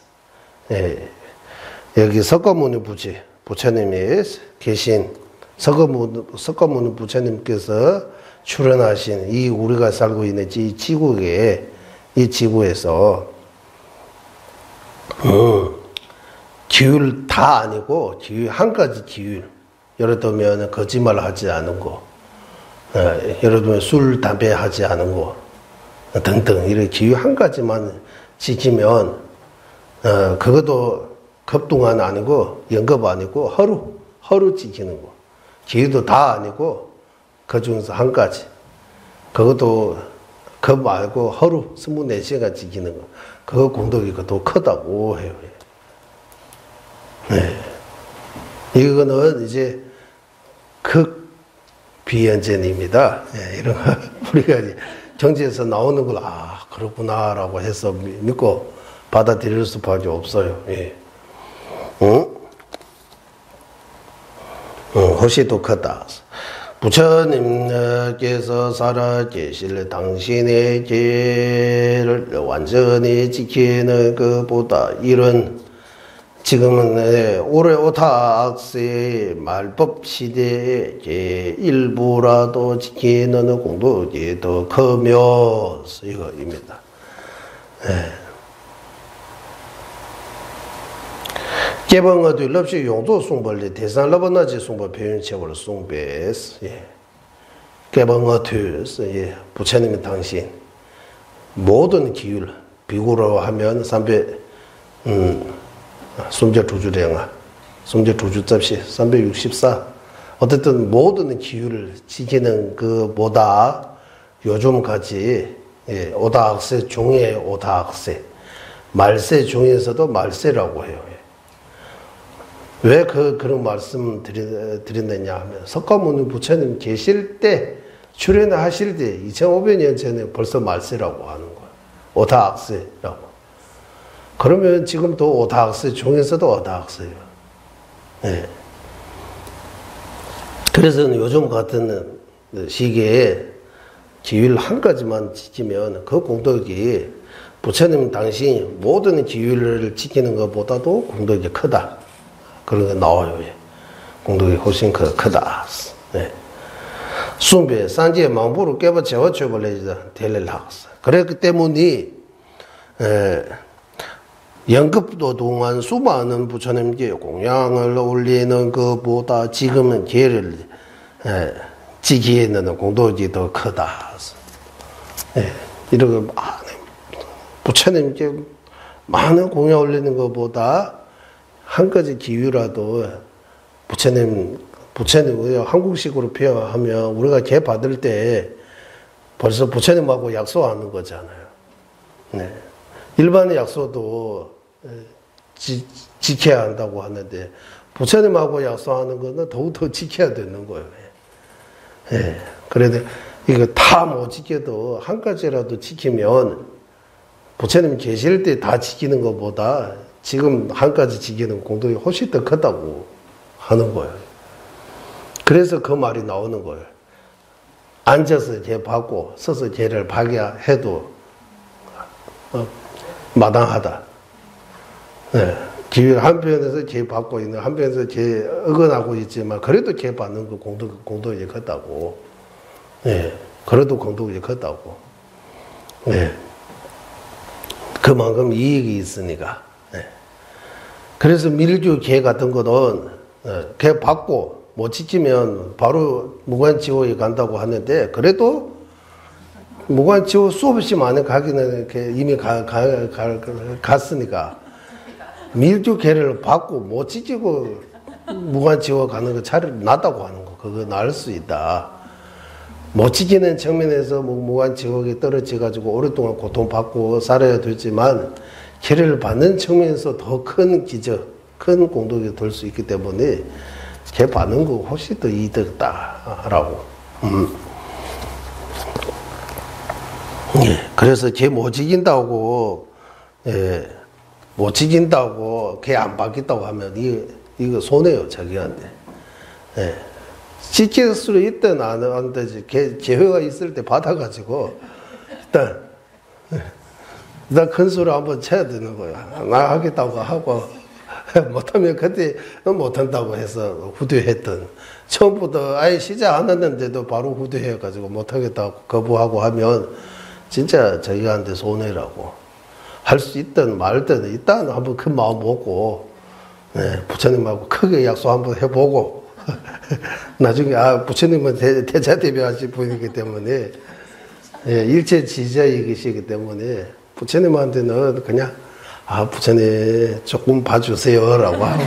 여기 석가모니 부처님이 계신 석가모니 부처님께서 출연하신 이 우리가 살고 있는 이 지구에 이 지구에서 기율 다 아니고 기율 한 가지 기율 예를 들면 거짓말 하지 않은 거 예를 들면 술 담배 하지 않은 거 등등 이런 기율 한 가지만 지키면 그것도 급동안 아니고 연급 아니고 하루 지키는 거 기율도 다 아니고 그 중에서 한 가지 그것도 급 말고 하루 24시간 지키는 거 그거 공덕이 더 크다고 해요. 네. 이거는 이제 극비현전입니다. 네, 이런 거 우리가 정치에서 나오는 걸 그렇구나라고 해서 믿고 받아들일 수밖에 없어요. 예. 훨씬 더 크다. 부처님께서 살아계실 당신의 죄를 완전히 지키는 것보다 이런 지금은 올해 오타악세의 말법 시대의 일부라도 지키는 공덕이 더 크며 이거입니다. 네. 개방어도 럽시 용도 송벌리 대산 러버나지 송벌 표현체벌 송배스 예. 개방어투스 예. 부처님의 당신 모든 기율, 비구로 하면 362주량아, 숨제두주잡시 364. 어쨌든 모든 기율을 지키는 그보다 요즘까지 오다학세 중에 오다학세, 말세 중에서도 말세라고 해요. 왜 그런 말씀 드린다냐 하면 석가모니 부처님 계실 때 출연하실 때 2500년 전에 벌써 말세라고 하는 거예요. 오다학세라고. 그러면 지금도 오다학세 중에서도 오다학세예요. 네. 그래서 요즘 같은 시기에 기율 한 가지만 지키면 그 공덕이 부처님 당시 모든 기율을 지키는 것보다도 공덕이 크다. 그런 게 나와요. 공덕이 훨씬 크다. 네. 순배 산지의 망부를 깨버 재워쳐버리자 대를 하겠어. 그랬기 때문에 연급도 동안 수많은 부처님께 공양을 올리는 것보다 지금은 계를 지키는 공덕이 더 크다. 이렇게 부처님께 많은 공양 올리는 것보다 한 가지 기유라도 부처님 한국식으로 표현하면 우리가 개 받을 때 벌써 부처님하고 약속하는 거잖아요. 네. 일반의 약속도 지켜야 한다고 하는데 부처님하고 약속하는 거는 더욱더 지켜야 되는 거예요. 예. 그래도 이거 다 못 지켜도 한 가지라도 지키면 부처님 계실 때 다 지키는 것보다 지금 한 가지 지키는 공덕이 훨씬 더 크다고 하는 거예요. 그래서 그 말이 나오는 거예요. 앉아서 개 받고 서서 개를 받게 해도 마땅하다. 네. 기회 한편에서 개 받고 있는 한편에서 개 어긋나고 있지만 그래도 개 받는 거 공덕이 크다고. 네. 그래도 공덕이 크다고. 네. 그만큼 이익이 있으니까. 네. 그래서 밀주 개 같은 거는 개 받고 못 지키면 바로 무관지옥에 간다고 하는데 그래도 무관지옥 수없이 많은 가기는 이미 갔으니까 밀주 개를 받고 못 지키고 무관지옥 가는 거 차라리 낫다고 하는 거. 그거 나을 수 있다. 못 지키는 측면에서 무관지옥에 떨어져 가지고 오랫동안 고통받고 살아야 되지만 개를 받는 측면에서 더 큰 기적, 큰 공덕이 될 수 있기 때문에 개 받는 거 훨씬 더 이득다라고. 예, 그래서 개 못 지킨다고, 못 지킨다고 개 안 받겠다고 하면 이거 손해요, 자기한테. 예. 지킬 수 있든 안 되지. 계획가 있을 때 받아가지고 일단 큰 소리 한번 쳐야 되는 거야. 나 하겠다고 하고 못하면 그때 못한다고 해서 후퇴했던, 처음부터 아예 시작 안 했는데도 바로 후퇴해가지고 못하겠다고 거부하고 하면 진짜 자기한테 손해라고. 할 수 있든 말든 일단 한번 큰 마음 먹고 부처님하고 크게 약속 한번 해보고 나중에 부처님은 대자대비하신 분이기 때문에 일체 지자이시기 때문에 부처님한테는 그냥 부처님 조금 봐주세요 라고 하고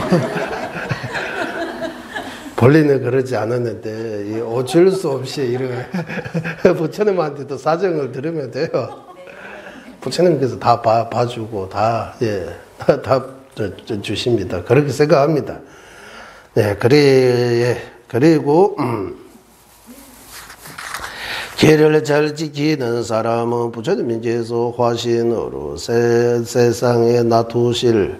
본래는 그러지 않았는데 어쩔 수 없이 이런 부처님한테도 사정을 들으면 돼요. 부처님께서 다 봐주고 다 주십니다. 그렇게 생각합니다. 네, 그리고 계를 잘 지키는 사람은 부처님께서 화신으로 세상에 놔두실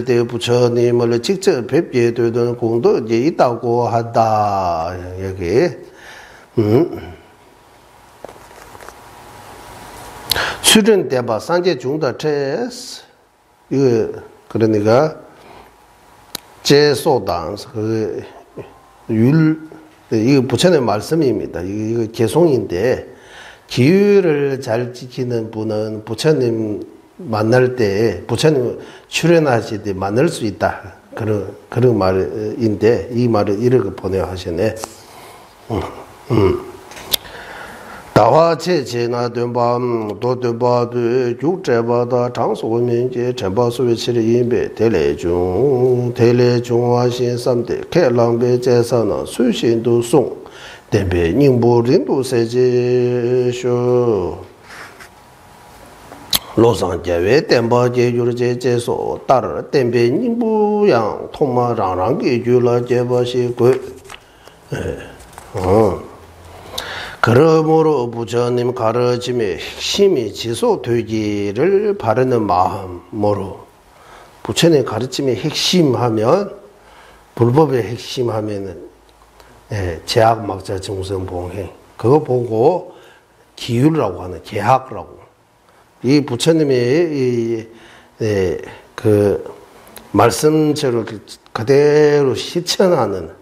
때 부처님을 직접 뵙게 되는 공덕이 있다고 한다. 여기 수련대바 산제중다체스 이거 그러니까 제소당 이거 부처님 말씀입니다. 이거 개송인데 기율을 잘 지키는 분은 부처님 만날 때 부처님 출연하실 때 만날 수 있다. 그런 말인데 이 말을 이렇게 번역하시네. 다화 체체나 된밤 도된바도 육제바다 장소민제 전바수위치의 인배 대례중화신 삼대 개랑배 제사나 수신도 송 대배宁波림도 세제쇼 로상제외 덴바제 유르제 제소 따르 덴배宁波양 통마랑랑게 줄라 제바시 그러므로 부처님 가르침의 핵심이 지속되기를 바라는 마음으로 부처님 가르침의 핵심하면 불법의 핵심하면은 제약막자 정성봉행 그거 보고 기율이라고 하는 계학이라고 이 부처님의 그 말씀처럼 그대로 실천하는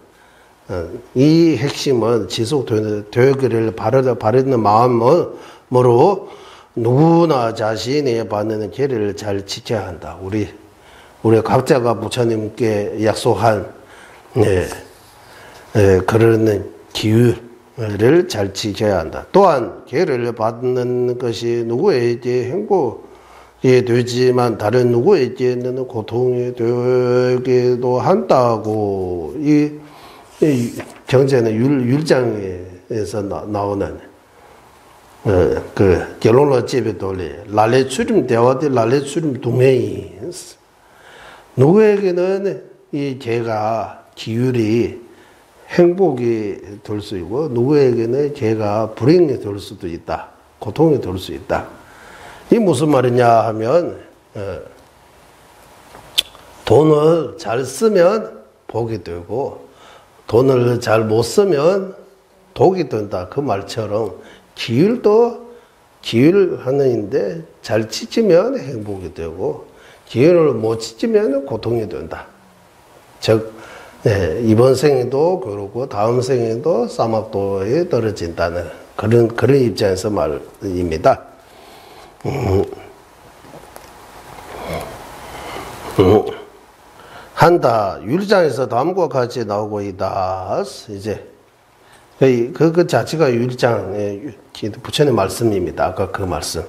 이 핵심은 지속되기를 바라는 마음으로 누구나 자신이 받는 계례를 잘 지켜야 한다. 우리 각자가 부처님께 약속한 그러는 기율을 잘 지켜야 한다. 또한 계례를 받는 것이 누구에게 행복이 되지만 다른 누구에게는 고통이 되기도 한다고 이 경제는 율장에서 나오는 그 결론로 집에 돌리 라레 추림 대화대 라레 추림 동행이 누구에게는 이 개가 기율이 행복이 될 수 있고 누구에게는 개가 불행이 될 수도 있다. 고통이 될 수 있다. 이 무슨 말이냐 하면 돈을 잘 쓰면 복이 되고 돈을 잘 못 쓰면 독이 된다. 그 말처럼 기율도 기율하는데 잘 지키면 행복이 되고 기율을 못 지키면 고통이 된다. 즉 이번 생에도 그렇고 다음 생에도 사막도에 떨어진다는 그런 입장에서 말입니다. 한다. 율장에서 다음과 같이 나오고 있다. 이제 그 자체가 율장 부처님 말씀입니다. 아까 그 말씀.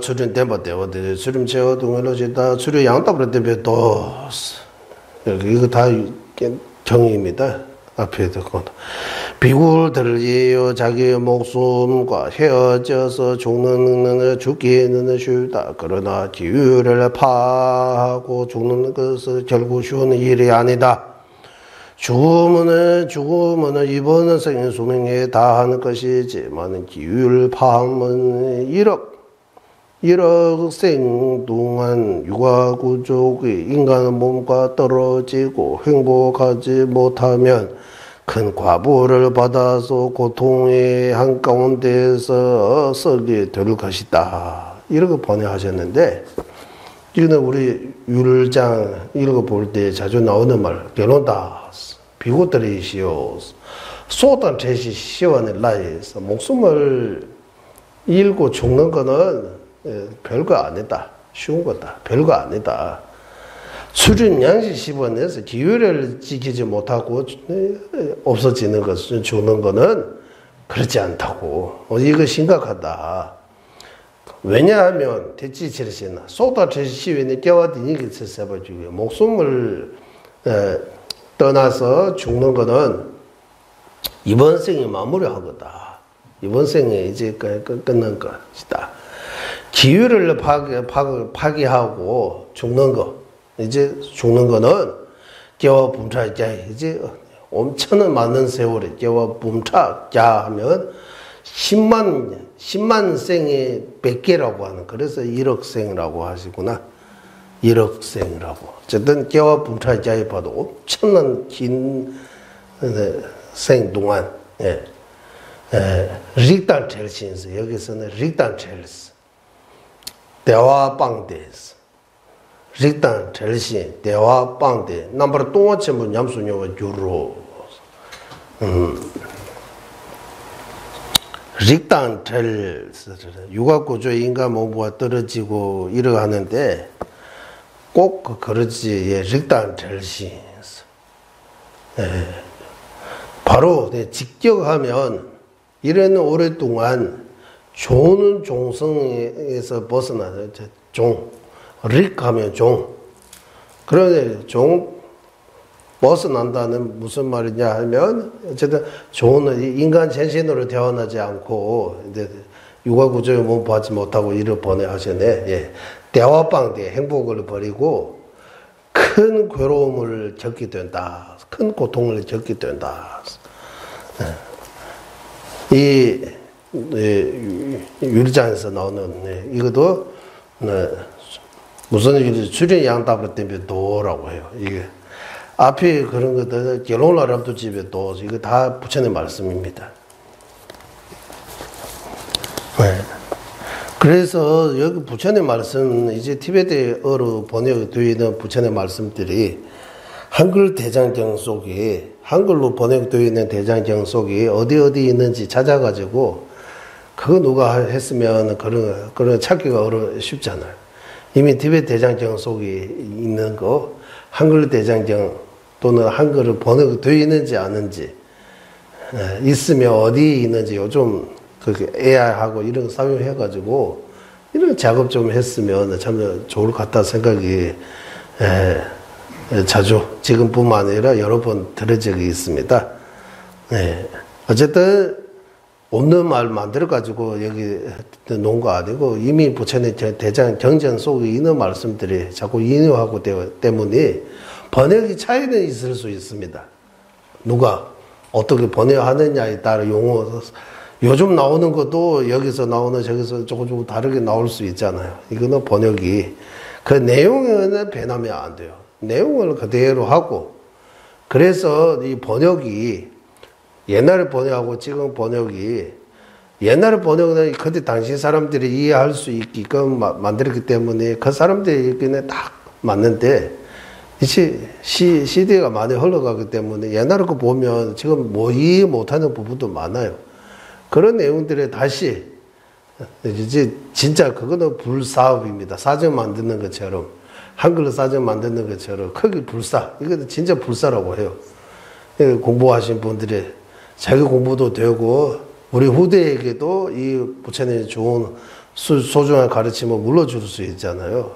출연 댐버 때워들 출연 제어 동일로지다 출연 양답으로 댐베도 이거 다 정의입니다. 앞에 듣고 비굴들이요 자기 목숨과 헤어져서 죽기는 쉽다. 그러나 기율을 파하고 죽는 것은 결국 쉬운 일이 아니다. 죽으면은 이번 생의 수명에 다하는 것이지만 기율 파하면 1억 생 동안 육아구족의 인간 몸과 떨어지고 행복하지 못하면 큰 과보를 받아서 고통의 한가운데에서 썩게 될 것이다. 이렇게 번역하셨는데 이거는 우리 율장 읽어볼 때 자주 나오는 말 결론다. 비고들이시오. 소단 제시 시원의 나이에서 목숨을 잃고 죽는 거는 별거 아니다. 쉬운 거다. 별거 아니다. 수준 양식 10원에서 기율을 지키지 못하고 없어지는 것은 죽는 거는 그렇지 않다고. 이거 심각하다. 왜냐하면 대치치르시나 소다 제시위는 깨와디니기 세세버주고 목숨을 떠나서 죽는 거는 이번 생에 마무리한 거다. 이번 생에 이제 끝난 것이다. 기율을 파괴하고 죽는 거, 이제 죽는 거는 깨와 붐차자 이제 엄청난 많은 세월에 깨와 붐차자 하면 10만 생에 100개라고 하는 그래서 1억 생이라고 하시구나. 1억 생이라고. 어쨌든 깨와 붐차자에 봐도 엄청난 긴 생 동안 릭단 첼시인스 여기서는 릭단 첼시 대화 빵데스 릭단 첼시 대화 빵데 남버 동화천부 냠수녀와 주로 릭단 첼스 육아구조 인간 몸부가 떨어지고 이러 하는데 꼭 그렇지 릭단 첼시 바로 직격하면 이런 오랫동안 종은 종성에서 벗어나서 종, 릭하면 종. 그런데 종 벗어난다는 무슨 말이냐 하면 어쨌든 종은 인간 전신으로 태어나지 않고 이제 육아 구조에 몸받지 못하고 이를 번외하셨네. 예. 대화방대 행복을 버리고 큰 괴로움을 겪게 된다. 큰 고통을 겪게 된다. 이 유리장에서 나오는 이것도 무슨 출연 양답을 때문에 도라고 해요. 이게 앞에 그런 것들 결혼하람도 집에 도 이거 다 부처님 말씀입니다. 네. 그래서 여기 부처님 말씀 이제 티베트어로 번역되어 있는 부처님 말씀들이 한글 대장경 속에 한글로 번역되어 있는 대장경 속에 어디 있는지 찾아가지고 그거 누가 했으면 그런 찾기가 쉽잖아요. 이미 티베트 대장경 속에 있는 거 한글 대장경 또는 한글로 번역되어 있는지 아는지 있으면 어디 있는지 요즘 그렇게 AI하고 이런 거 사용해가지고 이런 작업 좀 했으면 참 좋을 것 같다 생각이 자주 지금뿐만 아니라 여러 번 들은 적이 있습니다. 어쨌든 없는 말 만들어가지고 여기 놓은 거 아니고 이미 부처님 대장 경전 속에 있는 말씀들이 자꾸 인용하고 때문에 번역의 차이는 있을 수 있습니다. 누가 어떻게 번역하느냐에 따라 용어 요즘 나오는 것도 여기서 나오는 저기서 조금 다르게 나올 수 있잖아요. 이거는 번역이 그 내용은 변하면 안 돼요. 내용을 그대로 하고 그래서 이 번역이 옛날에 번역하고 지금 번역이 옛날에 번역은 그때 당시 사람들이 이해할 수 있게끔 만들었기 때문에 그 사람들이 읽기는 딱 맞는데 이제 시대가 많이 흘러가기 때문에 옛날에 거 보면 지금 뭐 이해 못하는 부분도 많아요. 그런 내용들에 다시 이제 진짜 그거는 불사업입니다. 사전 만드는 것처럼 한글로 사전 만드는 것처럼 크게 불사 이거 진짜 불사라고 해요. 공부하신 분들이 자기 공부도 되고 우리 후대에게도 이 부처님의 좋은 소중한 가르침을 물려줄 수 있잖아요.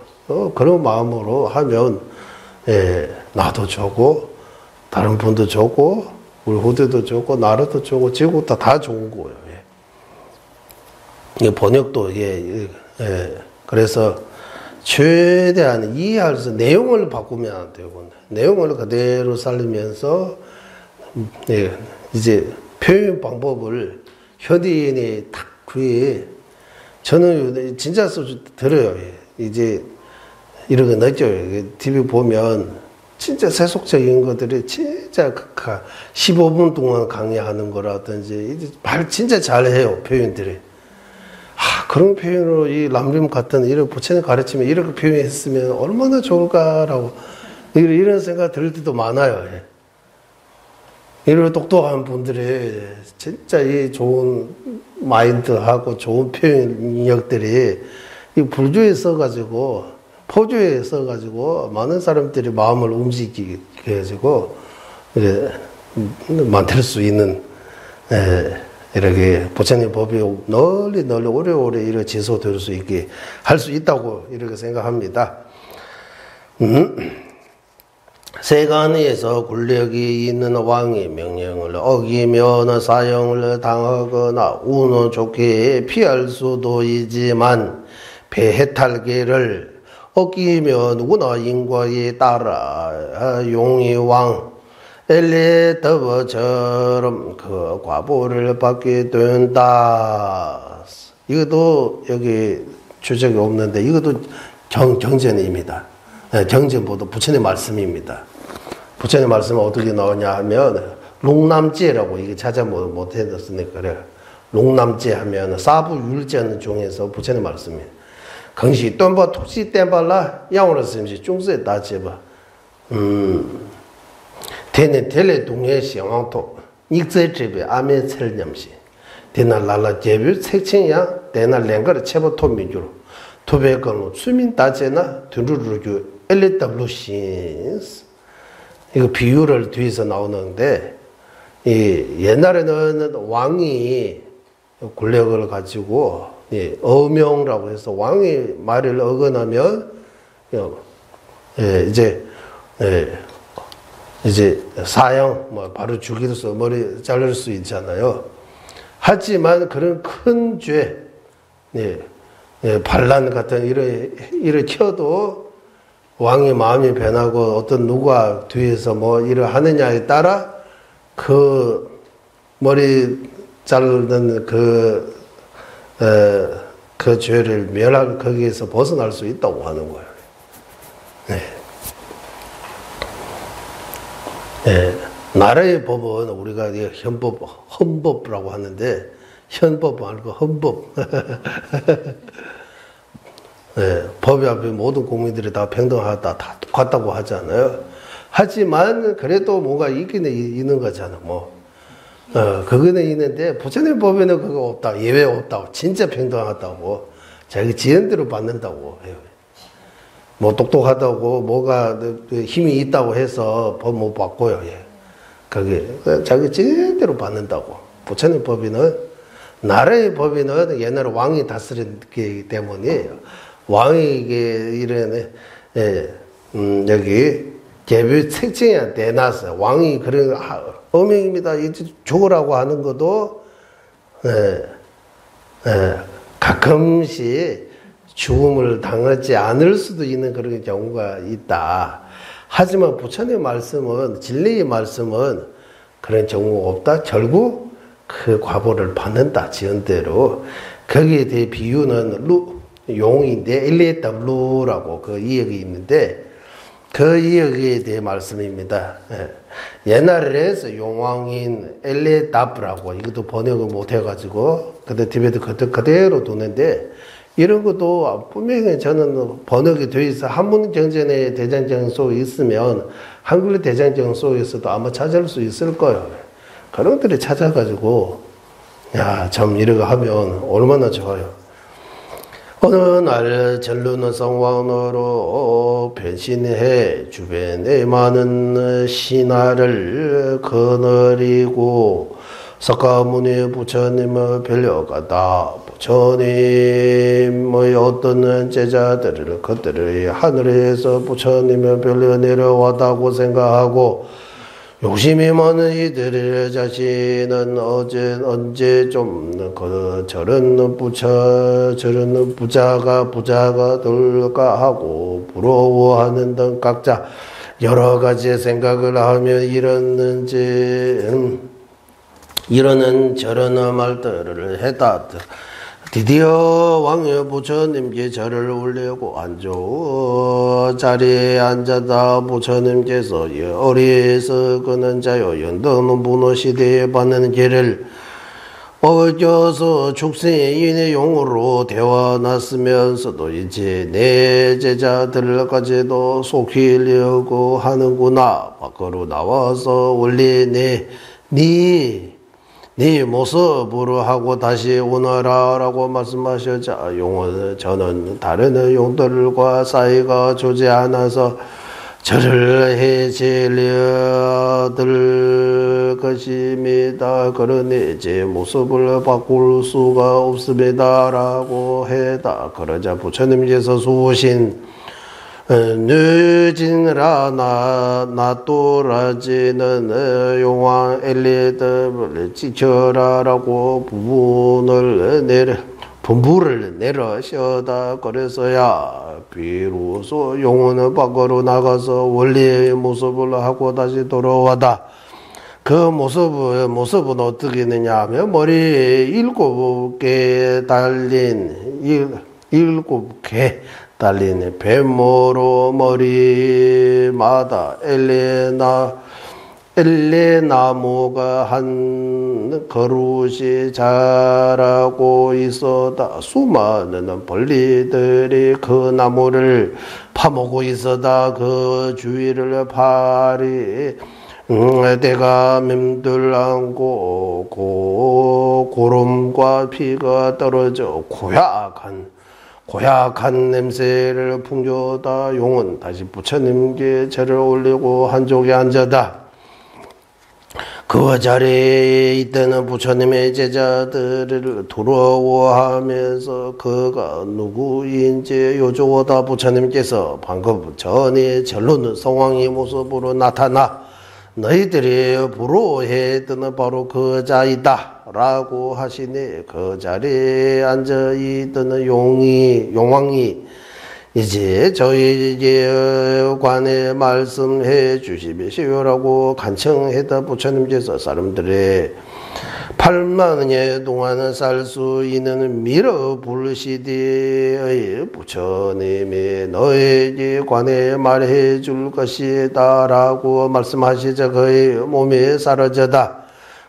그런 마음으로 하면 나도 좋고 다른 분도 좋고 우리 후대도 좋고 나라도 좋고 지구도 다 좋은 거예요. 이 번역도 그래서 최대한 이해할 수 내용을 바꾸면 안 되고 내용을 그대로 살리면서 이제 표현 방법을 현대인이 딱 저는 진짜 소주 들어요. 이제 이런 거 느껴요. TV 보면 진짜 세속적인 것들이 진짜 15분 동안 강의하는 거라든지 말 진짜 잘해요. 표현들이. 그런 표현으로 이 람림 같은 이런 부처님 가르치면 이렇게 표현했으면 얼마나 좋을까라고 이런 생각 들 때도 많아요. 이런 똑똑한 분들이 진짜 이 좋은 마인드하고 좋은 표현력들이 이 불주에 써가지고 포주에 써가지고 많은 사람들이 마음을 움직이게 해가지고 만들 수 있는 이렇게 부처님 법이 널리 오래오래 이렇게 지속될 수 있게 할 수 있다고 이렇게 생각합니다. 세간에서 권력이 있는 왕의 명령을 어기면 사형을 당하거나 운은 좋게 피할 수도 있지만 배해탈계를 어기면 누구나 인과에 따라 용의왕 엘리더버처럼 그 과보를 받게 된다. 이것도 여기 주적이 없는데 이것도 경전입니다. 경전보다 부처님 말씀입니다. 부처님 말씀은 어떻게 나오냐 하면 롱남제라고 이게 찾아 못 해뒀으니까 그래. 롱남제 하면 사부율제하는 중에서 부처님 말씀이에요. 긍시 똔바 톡시 땜발라 양으로 쓰면서 중세에 다제바 대내 텔레 동해 시황토 익제제베 아메 철냠시 대나 라라 제비 색칭야 대나 랭거를 체버 토민주로 토베건로 수민 다제나 드루루주 LWCs 이거 비유를 뒤에서 나오는데 옛날에는 왕이 권력을 가지고 어명이라고 해서 왕의 말을 어긋나면 이제 사형 뭐 바로 죽여서 머리 자를 수 있잖아요. 하지만 그런 큰 죄, 반란 같은 일을 켜도 왕의 마음이 변하고 어떤 누가 뒤에서 뭐 일을 하느냐에 따라 그 머리 자르는 그 죄를 멸할 거기에서 벗어날 수 있다고 하는 거예요. 나라의 법은 우리가 헌법이라고 하는데 헌법 말고 헌법. 법이 앞에 모든 국민들이 다 평등하다, 다 똑같다고 하잖아요. 하지만 그래도 뭔가 있기는 있는 거잖아. 그거는 있는데 부처님 법에는 그거 없다, 예외 없다고, 진짜 평등하다고, 자기 지연대로 받는다고 해요. 뭐 똑똑하다고 뭐가 힘이 있다고 해서 법 못 받고요. 그게 자기 지연대로 받는다고. 부처님 법에는, 나라의 법에는 옛날에 왕이 다스렸기 때문에 왕에게 이런 여기 개별 특징이 내놨어요. 왕이 그런 어명입니다. 이제 죽으라고 하는 것도 가끔씩 죽음을 당하지 않을 수도 있는 그런 경우가 있다. 하지만 부처님 말씀은, 진리의 말씀은 그런 경우가 없다. 결국 그 과보를 받는다. 지연대로. 거기에 대해 비유는 용인데 엘리에답루라고 그 이역이 있는데 그 이역에 대해 말씀입니다. 옛날에 용왕인 엘리에답라고, 이것도 번역을 못 해가지고 근데 티베트 그대로 두는데, 이런 것도 분명히 저는 번역이 되어 있어. 한문경전에 대장경 속에 있으면 한글의 대장경 속에서도 아마 찾을 수 있을 거예요. 그런 것들이 찾아가지고 참 이렇게 하면 얼마나 좋아요. 어느 날 전루는 성왕으로 변신해 주변에 많은 신하를 거느리고 석가모니 부처님을 뵈려가다 부처님의 어떤 제자들을 그들이 하늘에서 부처님을 뵈려 내려왔다고 생각하고 욕심이 많은 이들의 자신은 언제 좀 저런 부자가 될까 하고 부러워하는 등 각자 여러 가지 생각을 하며 이러는 저러는 말들을 했다. 드디어 왕의 부처님께 절을 올리고 자리에 앉았다. 부처님께서 어리석은 자여, 연덕은 분노 시대에 받는 길을 어겨서 축생인의 용으로 대화났으면서도 이제 내 제자들까지도 속이려고 하는구나. 밖으로 나와서 원래 네 모습으로 하고 다시 오너라 라고 말씀하셨자, 저는 다른 용들과 사이가 좋지 않아서 절을 해제려 들 것입니다. 그러니 제 모습을 바꿀 수가 없습니다 라고 했다. 그러자 부처님께서 수신 늦으라 나또라지는 용왕 엘리에답을 지켜라 라고 분부를 내려셔다. 그래서야 비로소 용원은 밖으로 나가서 원래의 모습을 하고 다시 돌아와다. 그 모습은 어떻게 있느냐 하면 머리에 7개 달린 뱀모로 머리마다 엘레나무가 한 그릇이 자라고 있었다. 수많은 벌리들이 그 나무를 파먹고 있었다. 그 주위를 파리 때가 맴돌고 고름과 피가 떨어져 고약한 냄새를 풍겨다. 용은 다시 부처님께 절을 올리고 한쪽에 앉았다. 그 자리에 있던 부처님의 제자들을 두려워하면서 그가 누구인지 여쭈어다 부처님께서 방금 전에 전론 성왕의 모습으로 나타나 너희들이 부러워했던 바로 그 자이다 라고 하시니 그 자리에 앉아있던 용왕이 이제 저희에게 관해 말씀해 주시면시오라고 간청했다 부처님께서 사람들의 8만여 동안 살 수 있는 미러 불시대의 부처님이 너에게 관해 말해 줄 것이다 라고 말씀하시자 그의 몸에 사라져다.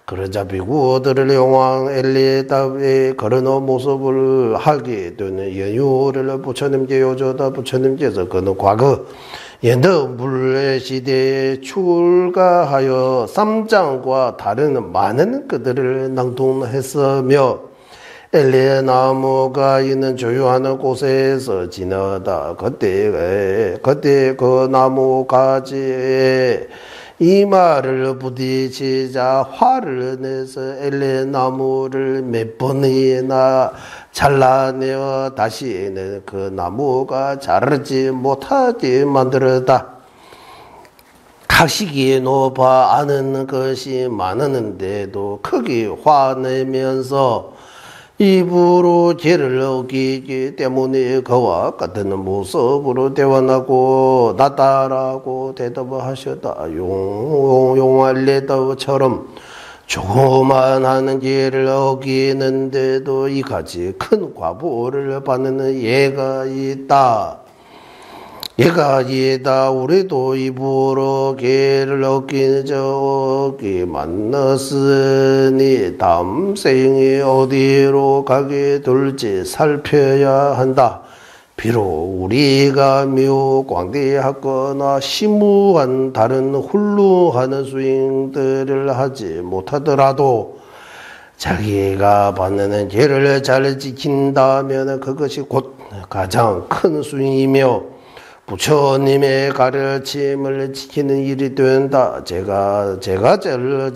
그러자 비구들을 용왕 엘리답의 그런 모습을 하게 되는 연유를 부처님께 여쭈다 부처님께서 그는 과거 연덕불 시대에 출가하여 삼장과 다른 많은 그들을 낭독했으며 엘리나무가 있는 조용한 곳에서 지나다 그때 그 나무 가지에 이마를 부딪히자 화를 내서 엘레나무를 몇 번이나 잘라내어 다시는 그 나무가 자르지 못하게 만들었다. 각시기에 높아 아는 것이 많았는데도 크게 화내면서 입으로 죄를 어기기 때문에 그와 같은 모습으로 대화하고 나다라고 대답하셨다. 용알레다처럼 조그만한 죄를 어기는데도 이같이 큰 과보를 받는 예가 있다. 얘가 이다 우리도 입으로 개를 어긴 적이 만났으니 다음 생에 어디로 가게 될지 살펴야 한다. 비록 우리가 매우 광대하거나 심무한 다른 훌륭한 수행들을 하지 못하더라도 자기가 받는 죄를 잘 지킨다면 그것이 곧 가장 큰 수행이며 부처님의 가르침을 지키는 일이 된다. 제가자들도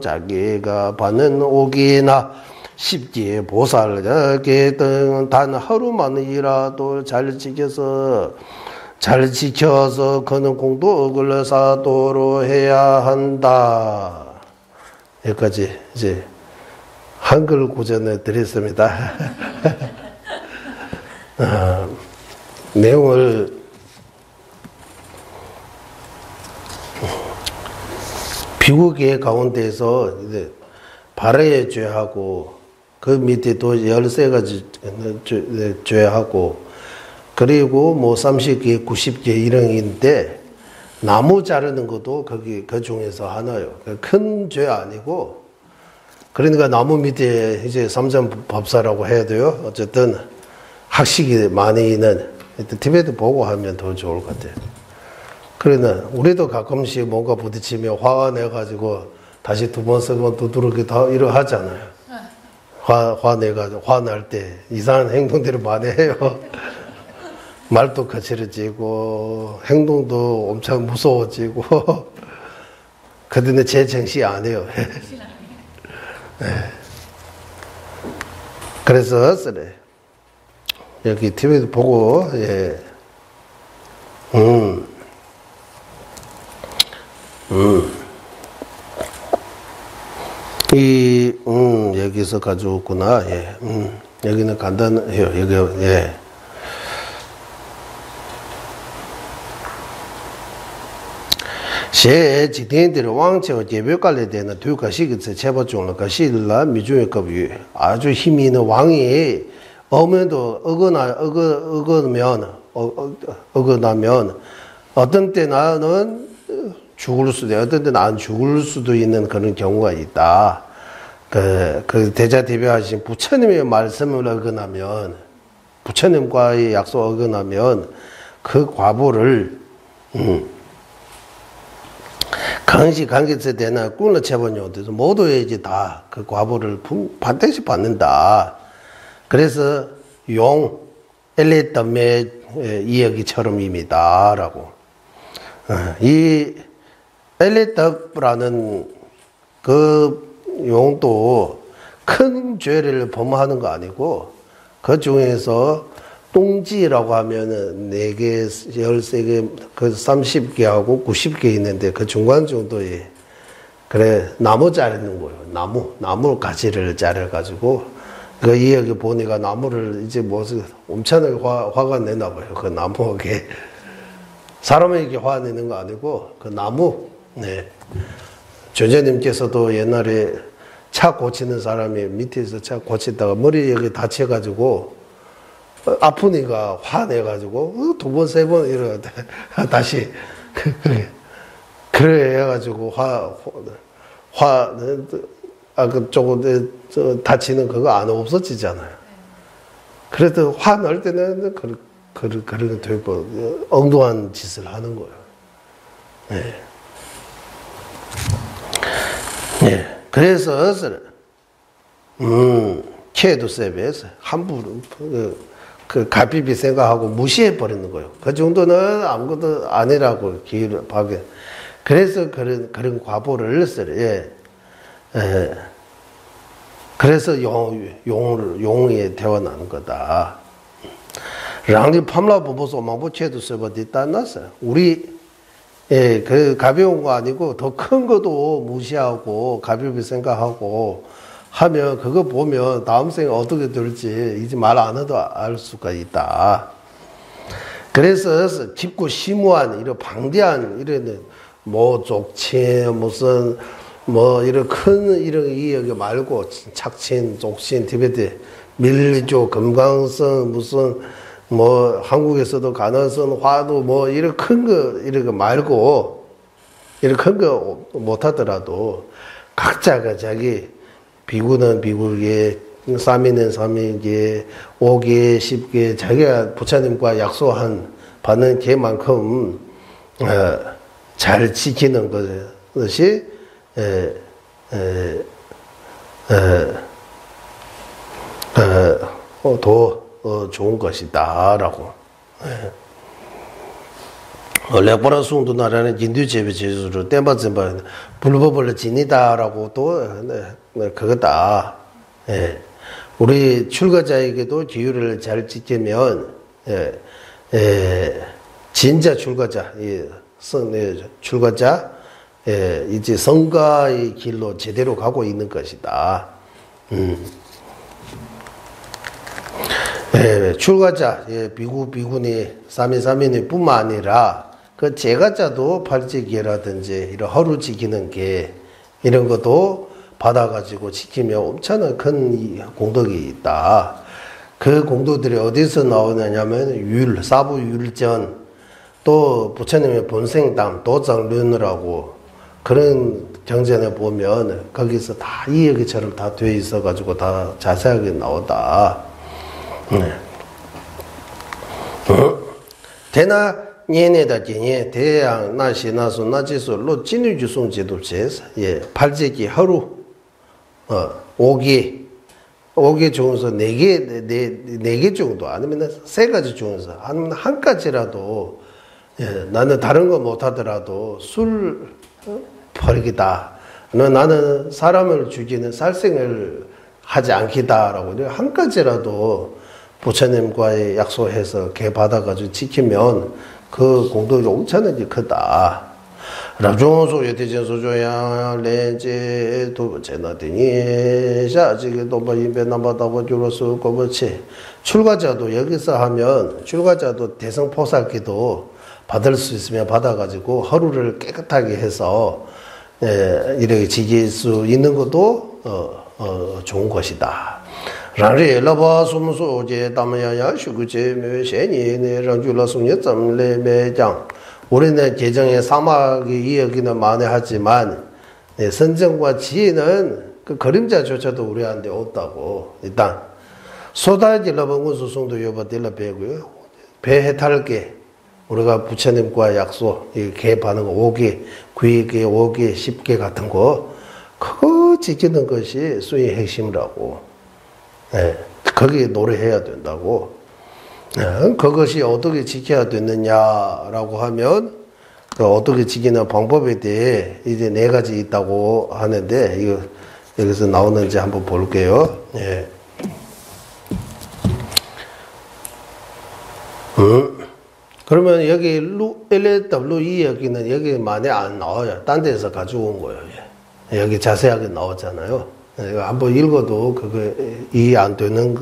자기가 받는 옥이나 십지 보살계 등 단 하루만이라도 잘 지켜서 그는 공덕을 쌓도록 해야 한다. 여기까지 이제 한글 고전을 드렸습니다. 내용을 비구계 가운데서 이제 발해의 죄하고 그 밑에 또 13가지 죄하고 그리고 뭐 30개, 90개 이런 인데 나무 자르는 것도 거기 그 중에서 하나요. 큰 죄 아니고 그러니까 나무 밑에 이제 삼전법사라고 해야 돼요. 어쨌든 학식이 많이 있는 TV에도 보고 하면 더 좋을 것 같아요. 그러나 우리도 가끔씩 뭔가 부딪히면 화가 내가지고 다시 두 번 세 번 두드러기 다 이러 하잖아요. 화내가지고 화날 때 이상한 행동들을 많이 해요. 말도 거칠어지고 행동도 엄청 무서워지고 그런데 제 정시 안 해요. 네. 그래서 여기 TV도 보고, 예. 여기서 가져왔구나, 예. 여기는 간단해요, 여기, 예. 제 지대인들의 왕체와 개별 관련되는 두 가시기서 제법 중의 가시라 미중의 급유 아주 힘이 있는 왕이 어면도 어긋나면 어떤 때 나는 죽을 수도 어떤 때는 안 죽을 수도 있는 그런 경우가 있다. 그 대자대비하신 부처님의 말씀을 어긋나면 부처님과의 약속 어긋나면 그 과보를 강시 관계세 되나 꿀러 채번용돼서 모두에게 다 그 과보를 반드시 받는다. 그래서 용 엘리땀의 이야기처럼입니다라고 이 엘리덕라는 그 용도 큰 죄를 범하는 거 아니고 그 중에서 똥지라고 하면은 4개, 13개, 그 30개하고 90개 있는데 그 중간 정도에 그래 나무 자르는 거예요. 나무 가지를 자르가지고 그 이야기 보니까 나무를 이제 무슨 엄청나게 화가 내나 봐요. 그 나무에게 사람에게 화 내는 거 아니고 그 나무. 네. 조제님께서도 옛날에 차 고치는 사람이 밑에서 차 고치다가 머리 여기 다쳐가지고 아프니까 화내가지고 2번, 3번 이러 다시 그래 해가지고 그 조금 다치는 그거 안 없어지잖아요. 그래도 화날 때는 그런 되고 엉뚱한 짓을 하는 거예요. 네. 네. 그래서 케두셉에서 함부로 그 가비비 생각하고 무시해 버리는 거예요. 그 정도는 아무것도 아니라고 기회를 받게. 그래서 그런 과보를 써요. 그래서 용이 태어나는 거다. 랑리 팜라 보보소 망보체도 써버디 따놨어요. 우리 그 가벼운 거 아니고 더 큰 것도 무시하고 가볍게 생각하고 하면 그거 보면 다음 생에 어떻게 될지 이제 말 안 해도 알 수가 있다. 그래서 깊고 심오한 이런 방대한 이런 뭐 족친 무슨 뭐 이런 큰 이런 이야기 말고 착친 족친 티베트 밀조 금강성 무슨 뭐 한국에서도 가능성 화도 뭐 이런 큰 거 이런 거 말고 이런 큰 거 못하더라도 각자가 자기 비구는 비구에 삼위는 삼위에 5개 10개 자기가 부처님과 약속한 받는 개만큼 잘 지키는 것이 더 좋은 것이다라고. 레포라 숭도 나라는 인도 제비 제주로 땜바zem바 불법을 지니다라고 또 그거다. 예. 우리 출가자에게도 기율을 잘 지키면 진짜 출가자, 출가자 이제 성가의 길로 제대로 가고 있는 것이다. 출가자, 비구니, 삼위삼위니 뿐만 아니라 그 제가자도 팔지기라든지 이런 허루 지키는 게 이런 것도 받아가지고 지키면 엄청난 큰 공덕이 있다. 그 공덕들이 어디서 나오느냐면 사부율전 또 부처님의 본생담 도장륜이라고 그런 경전에 보면 거기서 다 이 얘기처럼 다 되어 있어가지고 다 자세하게 나온다. 대나 년에다 기니 대양 나시 나수 나지수 로 진유주송 제도체에서 팔제기 하루 5개 중에서 4개 정도 아니면 3가지 중에서 한 가지라도 나는 다른 거 못하더라도 술 버리기다. 나는 사람을 죽이는 살생을 하지 않기다라고 한 가지라도 부처님과의 약속해서 개 받아가지고 지키면 그 공덕이 엄청나게 크다. 라종소 예대전소조야 렌제 도제나더니 샤지게 도바인베 남바다고 줄어서 거버치 출가자도 여기서 하면 출가자도 대성포살기도 받을 수 있으면 받아가지고 하루를 깨끗하게 해서 이렇게 지킬 수 있는 것도 좋은 것이다. 랑리 라바 소무소제 담야야 슈구제 메셰니 랑줄라 송예 점레 매장 우리는 개정의 사막의 이야기는 많이 하지만 선정과 지혜는 그 그림자조차도 우리한테 없다고. 일단 소다지 러봉은 수송도 여바딜라 배고요. 배 해탈게 우리가 부처님과 약속 개 받는 거 5개 9개 5개 10개 같은 거 그거 지키는 것이 수의 핵심이라고. 거기에 노래해야 된다고. 그것이 어떻게 지켜야 되느냐라고 하면 어떻게 지키는 방법에 대해 이제 4가지 있다고 하는데, 이거 여기서 나오는지 한번 볼게요. 예. 그러면 여기 LAWE 여기는 여기 만에 안 나와요. 딴 데서 가지고 온 거예요. 예. 여기 자세하게 나오잖아요. 이거 한번 읽어도 그거 이해 안 되는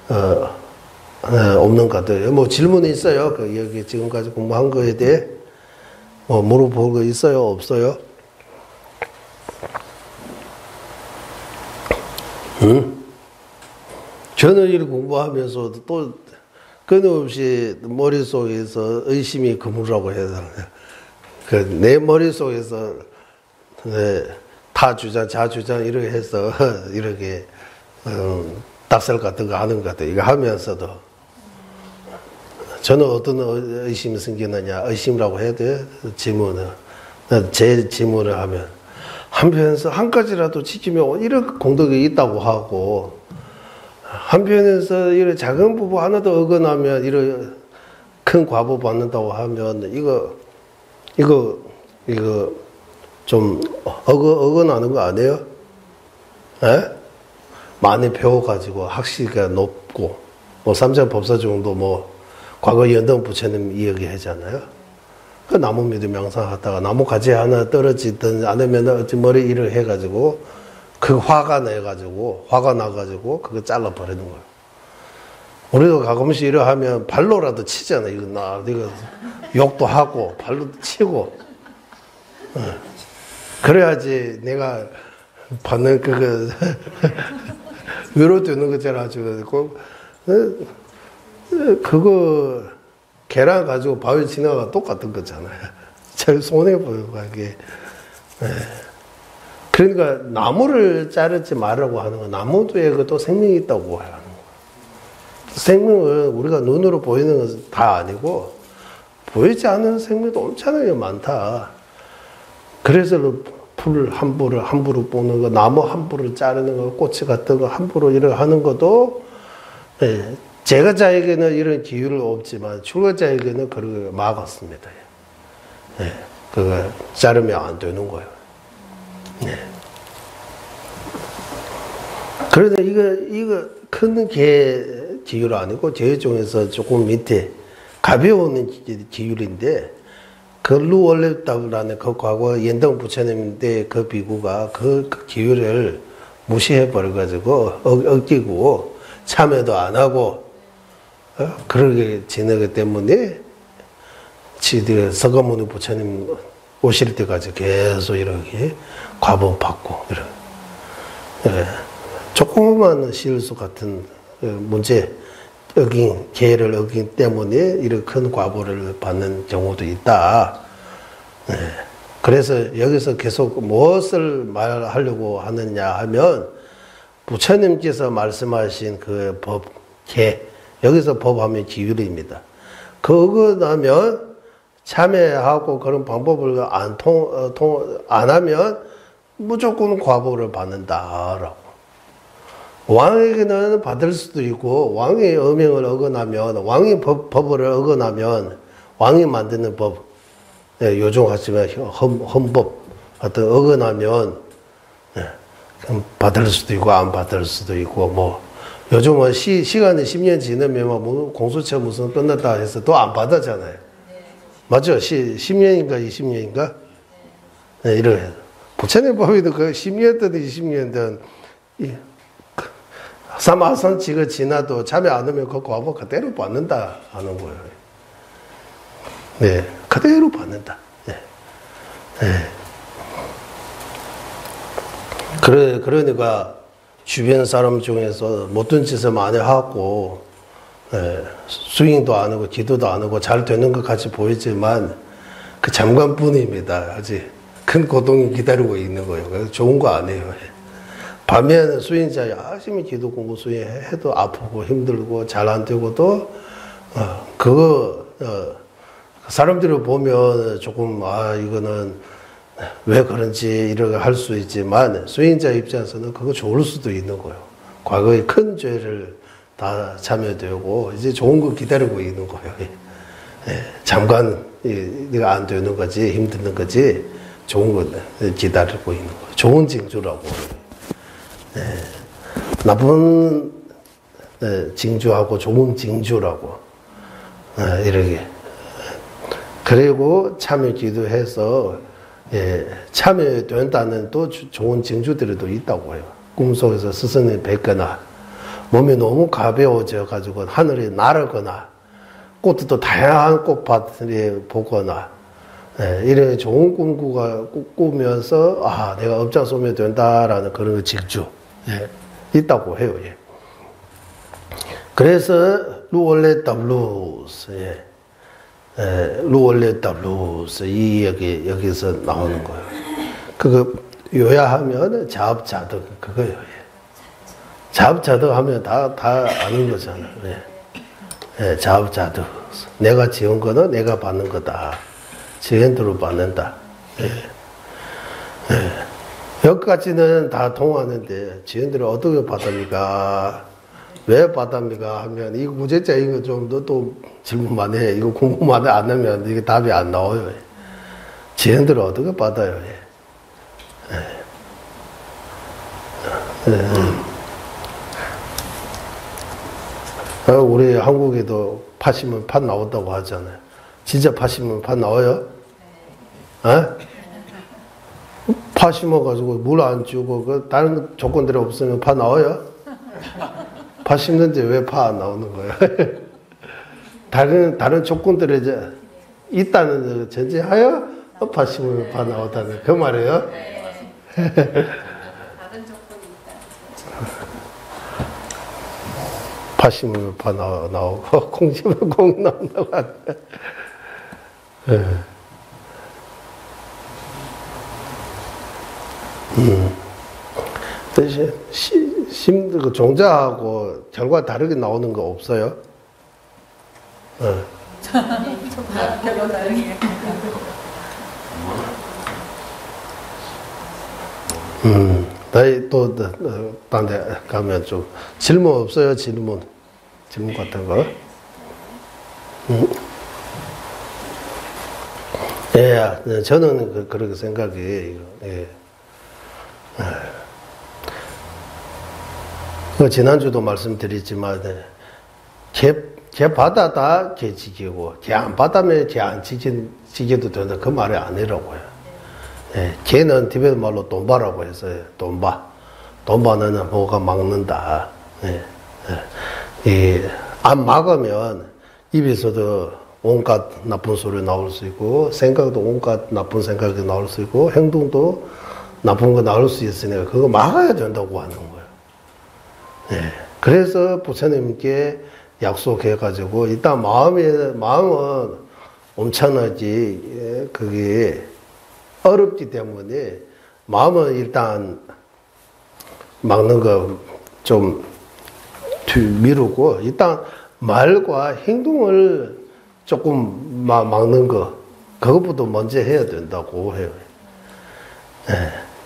없는 것 같아요. 뭐 질문이 있어요? 여기 지금까지 공부한 거에 대해 뭐 물어볼 거 있어요? 없어요? 저는 일 공부하면서 또 끊임없이 머릿속에서 의심이 그물라고 해서 내 머릿속에서 타주장, 자주장 이렇게 해서 이렇게 닭살 같은 거 하는 것 같아요. 이거 하면서도 저는 어떤 의심이 생기느냐, 의심이라고 해야 돼요? 질문을. 제 질문을 하면 한편에서 한 가지라도 지키면 이런 공덕이 있다고 하고, 한편에서 이런 작은 부분 하나도 어긋나면 이런 큰 과보 받는다고 하면 이거 좀 어긋나는 거 아니에요? 에? 많이 배워가지고 학식이 높고 뭐 삼천법사정도 뭐 과거 연등 부처님 이야기하잖아요. 그 나무 밑에 명상하다가 나무 가지 하나 떨어지든 않으면 어찌 머리 일을 해가지고 그 화가 나가지고 그거 잘라버리는 거예요. 우리도 가끔씩 이러 하면 발로라도 치잖아요. 이거 욕도 하고 발로도 치고. 그래야지 내가 받는 그거 위로되는 거잖아. 그거 계란 가지고 바위 지나가 똑같은 거잖아요. 제일 손해보여요, 그게. 그러니까 나무를 자르지 말라고 하는 거, 나무도에 또 생명이 있다고 하는 거. 생명은 우리가 눈으로 보이는 것은 다 아니고 보이지 않는 생명도 엄청나게 많다. 그래서 풀 함부로 뽑는 거, 나무 함부로 자르는 거, 꽃이 같은 거 함부로 이렇게 하는 것도, 제가자에게는 이런 기회는 없지만 출가자에게는 그걸 막았습니다. 그거 자르면 안 되는 거예요. 그런데 이거 큰 기율 아니고 제 중에서 조금 밑에 가벼운 기율인데, 그 루월렙다라는 그 과거 연등 부처님인데 그 비구가 그 기율을 무시해 버려가지고 어기고 참여도 안 하고 그러게 지내기 때문에 지들 서가모니 부처님 오실 때까지 계속 이렇게 과범받고 이런 조그만 실수 같은 문제 계를 어긴 때문에 이런 큰 과보를 받는 경우도 있다. 그래서 여기서 계속 무엇을 말하려고 하느냐 하면 부처님께서 말씀하신 그 법, 여기서 법하면 기율입니다. 그거나면 참여하고 그런 방법을 안 하면 무조건 과보를 받는다라고. 왕에게는 받을 수도 있고, 왕의 어명을 어긋나면, 왕의 법을 어긋나면, 왕이 만드는 법, 요즘 하지만 헌법 같은 어긋나면 받을 수도 있고 안 받을 수도 있고, 뭐 요즘은 시간이 10년 지나면 뭐 공수처 무슨 끝났다 해서 또 안 받았잖아요. 맞죠? 10년인가 20년인가? 이래. 부처님 법에도 그 10년든 20년든 사마선치가 지나도 참여 안 하면 그 과보 그대로 받는다 하는 거예요. 그대로 받는다. 그러니까 주변 사람 중에서 못된 짓을 많이 하고, 수행도 안 하고 기도도 안 하고 잘 되는 것 같이 보이지만 그 잠깐뿐입니다. 아직 큰 고통이 기다리고 있는 거예요. 그래서 좋은 거 아니에요. 반면 수행자 열심히 기도 공부 수행해도 아프고 힘들고 잘 안 되고도 사람들을 보면 조금 이거는 왜 그런지 이렇게 할 수 있지만 수행자 입장에서는 그거 좋을 수도 있는 거예요. 과거의 큰 죄를 다 참여되고 이제 좋은 거 기다리고 있는 거예요. 잠깐 네가 안 되는 거지, 힘드는 거지, 좋은 거 기다리고 있는 거. 좋은 징조라고. 네. 나쁜 징조하고 좋은 징조라고. 이렇게. 그리고 참여 기도해서 참여된다는 또 좋은 징조들이 또 있다고 해요. 꿈속에서 스승을 뵙거나 몸이 너무 가벼워져 가지고 하늘이 나르거나 꽃도 다양한 꽃밭을 보거나 이런 좋은 꿈 꾸면서 아 내가 업장소멸 된다라는 그런 징조 있다고 해요. 그래서 루올레 더블루스 루올레 더블루스 이 여기서 나오는 거예요. 그거 요약하면 자업자득 그거예요. 자업자득 하면 다 아는 거잖아요. 자업자득. 내가 지은 거는 내가 받는 거다. 지은 대로 받는다. 여기까지는 다 통하는데 지은 대로 어떻게 받습니까? 왜 받습니까? 하면 이거 구제자 이거 좀 또 질문만 해. 이거 공부만 안 하면 이게 답이 안 나와요. 지은 대로 어떻게 받아요? 우리 한국에도 파시면 팥 나온다고 하잖아요. 진짜 파시면 팥 나와요? 파 심어가지고 물 안 주고 다른 조건들이 없으면 파 나와요? 파 심는데 왜 파 안 나오는 거예요? 다른 조건들이 이제 있다는 전제하여 파 심으면 파 나오다는 그 말이에요? 다른 조건이 있다. 파 심으면 파 나오고 콩 심으면 콩 나온다고 하는데 대신 그 종자하고 결과 다르게 나오는 거 없어요? 결과 다르게. 나이 또 딴 데 가면 좀 질문 없어요? 질문 같은 거? 예, 저는 그렇게 생각해요. 예. 지난주도 말씀드렸지만, 개 받아다 개 지키고, 개 안 받으면 개 안 지켜도 된다. 그 말이 아니라고요. 예, 개는 티베트 말로 돈바라고 했어요. 돈바. 돈바는 뭐가 막는다. 안 막으면 입에서도 온갖 나쁜 소리 나올 수 있고, 생각도 온갖 나쁜 생각이 나올 수 있고, 행동도 나쁜 거 나올 수 있으니까 그거 막아야 된다고 하는 거예요. 그래서 부처님께 약속해가지고, 일단 마음은 엄청나지, 그게 어렵기 때문에, 마음은 일단 막는 거 좀 미루고, 일단 말과 행동을 조금 막는 거, 그것부터 먼저 해야 된다고 해요.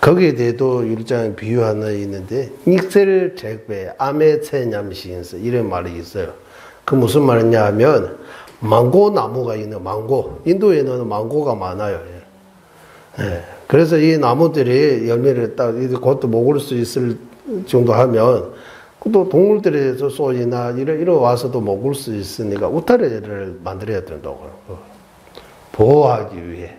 거기에 대해도 율장 비유 하나 있는데, 익셀 잭배, 아메체냠시인스, 이런 말이 있어요. 그 무슨 말이냐 하면, 망고 나무가 있는 망고, 인도에는 망고가 많아요. 그래서 이 나무들이 열매를 딱, 그것도 먹을 수 있을 정도 하면, 또 동물들에서 쏘이나 이러 와서도 먹을 수 있으니까 우타리를 만들어야 된다고요. 보호하기 위해.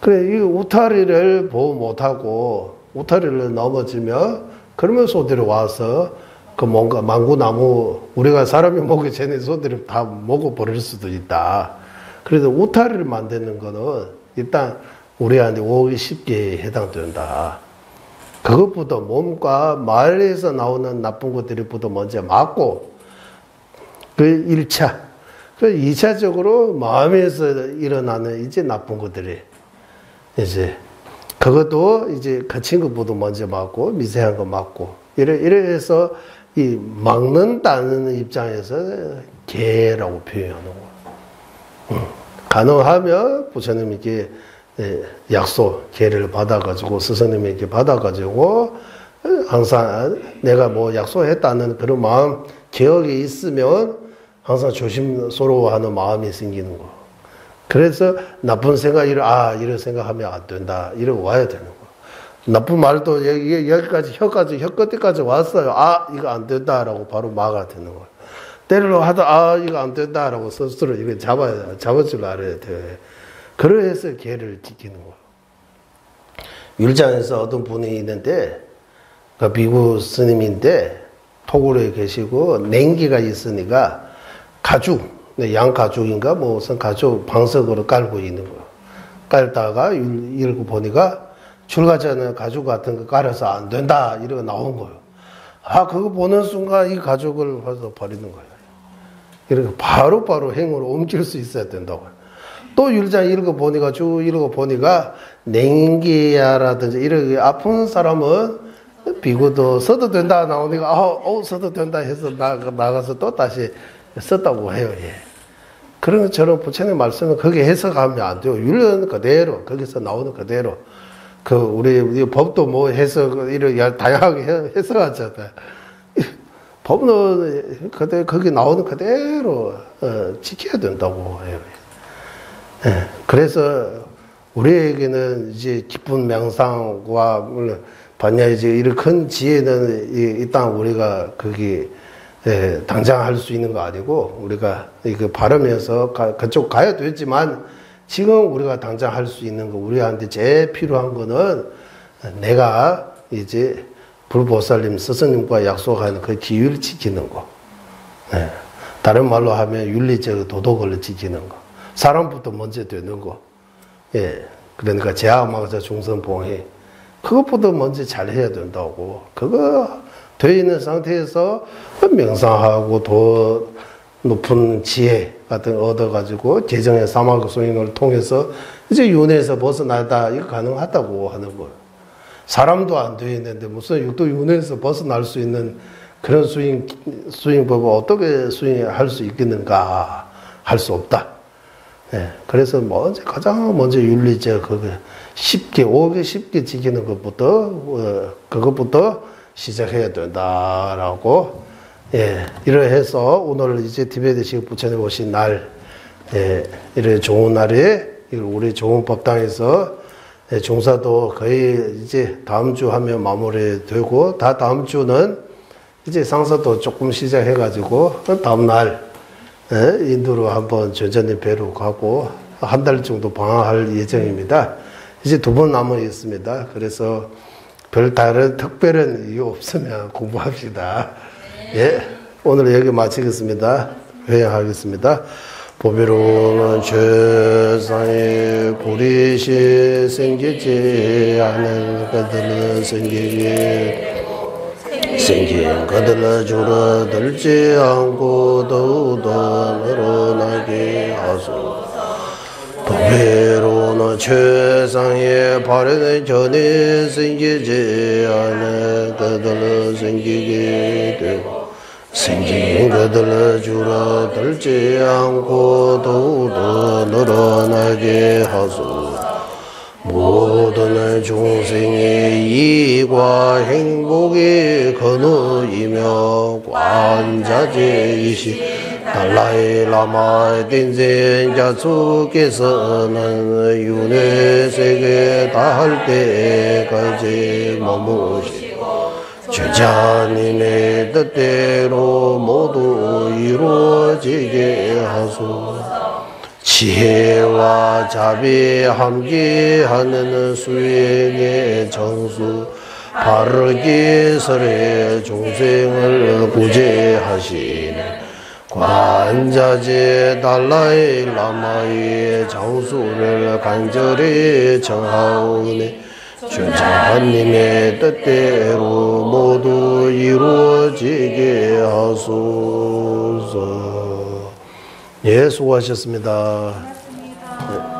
그래, 이 우타리를 보호 못하고, 우타리를 넘어지면, 그러면 소들이 와서, 그 뭔가 망고나무, 우리가 사람이 먹기 전에 소들이 다 먹어버릴 수도 있다. 그래서 우타리를 만드는 거는, 일단, 우리한테 오기 쉽게 해당된다. 그것부터 몸과 말에서 나오는 나쁜 것들부터 먼저 막고, 그 1차. 그 2차적으로 마음에서 일어나는 이제 나쁜 것들이, 이제, 그것도 이제 거친 것부터 먼저 막고, 미세한 거 막고, 이래 해서 이 막는다는 입장에서 개라고 표현하는 거예요. 가능하면 부처님께 약속, 개를 받아가지고, 스승님에게 받아가지고, 항상 내가 뭐 약속했다는 그런 마음, 기억이 있으면 항상 조심스러워하는 마음이 생기는 거. 그래서 나쁜 생각, 이런 생각하면 안 된다. 이러고 와야 되는 거예요. 나쁜 말도 여기까지, 혀 끝에까지 왔어요. 이거 안 된다라고 바로 막아야 되는 거예요. 때리려 하다, 이거 안 된다라고 스스로 이거 잡을 줄 알아야 돼. 그래서 계를 지키는 거예요. 율장에서 어떤 분이 있는데, 그 미국 스님인데, 토굴에 계시고, 냉기가 있으니까, 양 가죽인가, 무슨 가죽 방석으로 깔고 있는 거예요. 깔다가 읽고 보니까, 출가자는 가죽 같은 거 깔아서 안 된다, 이러고 나온 거예요. 그거 보는 순간 이 가죽을 와서 버리는 거예요. 이렇게 바로 행으로 옮길 수 있어야 된다고요. 또 율장 읽어보니까, 냉기야라든지, 이렇게 아픈 사람은 비구도 써도 된다 나오니까, 써도 된다 해서 나가서 또 다시 썼다고 해요, 예. 그런 것처럼 부처님 말씀은 거기에 해석하면 안 돼요. 율은 그대로, 거기서 나오는 그대로. 우리 법도 뭐 해석, 이렇게 다양하게 해석하잖아요. 법은 거기 나오는 그대로 지켜야 된다고 해요. 예. 그래서 우리에게는 이제 기쁜 명상과 물론 반야이지 이런 큰 지혜는 이 땅 우리가 거기 당장 할 수 있는 거 아니고 우리가 이거 바르면서 그쪽 가야 되지만 지금 우리가 당장 할 수 있는 거 우리한테 제일 필요한 거는 내가 이제 불보살님 스승님과 약속하는 그 기율을 지키는 거. 다른 말로 하면 윤리적 도덕을 지키는 거. 사람부터 먼저 되는 거. 그러니까 제아망사 중선봉해. 그것보다 먼저 잘 해야 된다고. 그거 되어 있는 상태에서 명상하고 더 높은 지혜 같은 거 얻어가지고 개정의 사막 소인을 통해서 이제 윤회에서 벗어나다 이거 가능하다고 하는 거예요. 사람도 안 되어 있는데 무슨 육도 윤회에서 벗어날 수 있는 그런 수행법을 어떻게 수행할 수 있겠는가? 할 수 없다. 그래서 가장 먼저 윤리적 그거 오게 쉽게 지키는 그것부터 시작해야 된다라고 이러해서 오늘 이제 티베트식 부처님 오신 날 이런 좋은 날에 우리 좋은 법당에서 종사도 거의 이제 다음 주 하면 마무리되고 다음 주는 이제 상사도 조금 시작해가지고 다음 날 인도로 한번 전전히 뵈러 가고 한 달 정도 방황할 예정입니다. 이제 2번 남아 있습니다. 그래서 별 다른 특별한 이유 없으면 공부합시다. 오늘 여기 마치겠습니다. 회양하겠습니다. 보배로는 최상의 고리시 생기지 않은 것들은 생긴 것들을 줄어들지 않고 더욱더 늘어나게 하소서. 보배로는 최상의 바르는 전에 생기지 않은 것들은 생기게 되고 생긴 것들을 줄어들지 않고 더욱더 늘어나게 하소서. 모든 중생의 이익과 행복이 근원이며 관자재이시 달라이 라마 딘젠자수께서는 윤회세계 다할 때까지 머무시고 제자님의 뜻대로 모두 이루어지게 하소서. 지혜와 자비 함께하는 수행의 정수 바르게 설해 중생을 구제하시네. 관자재 달라이 라마의 장수를 간절히 청하오니 주자님의 뜻대로 모두 이루어지게 하소서. 수고하셨습니다. 고맙습니다.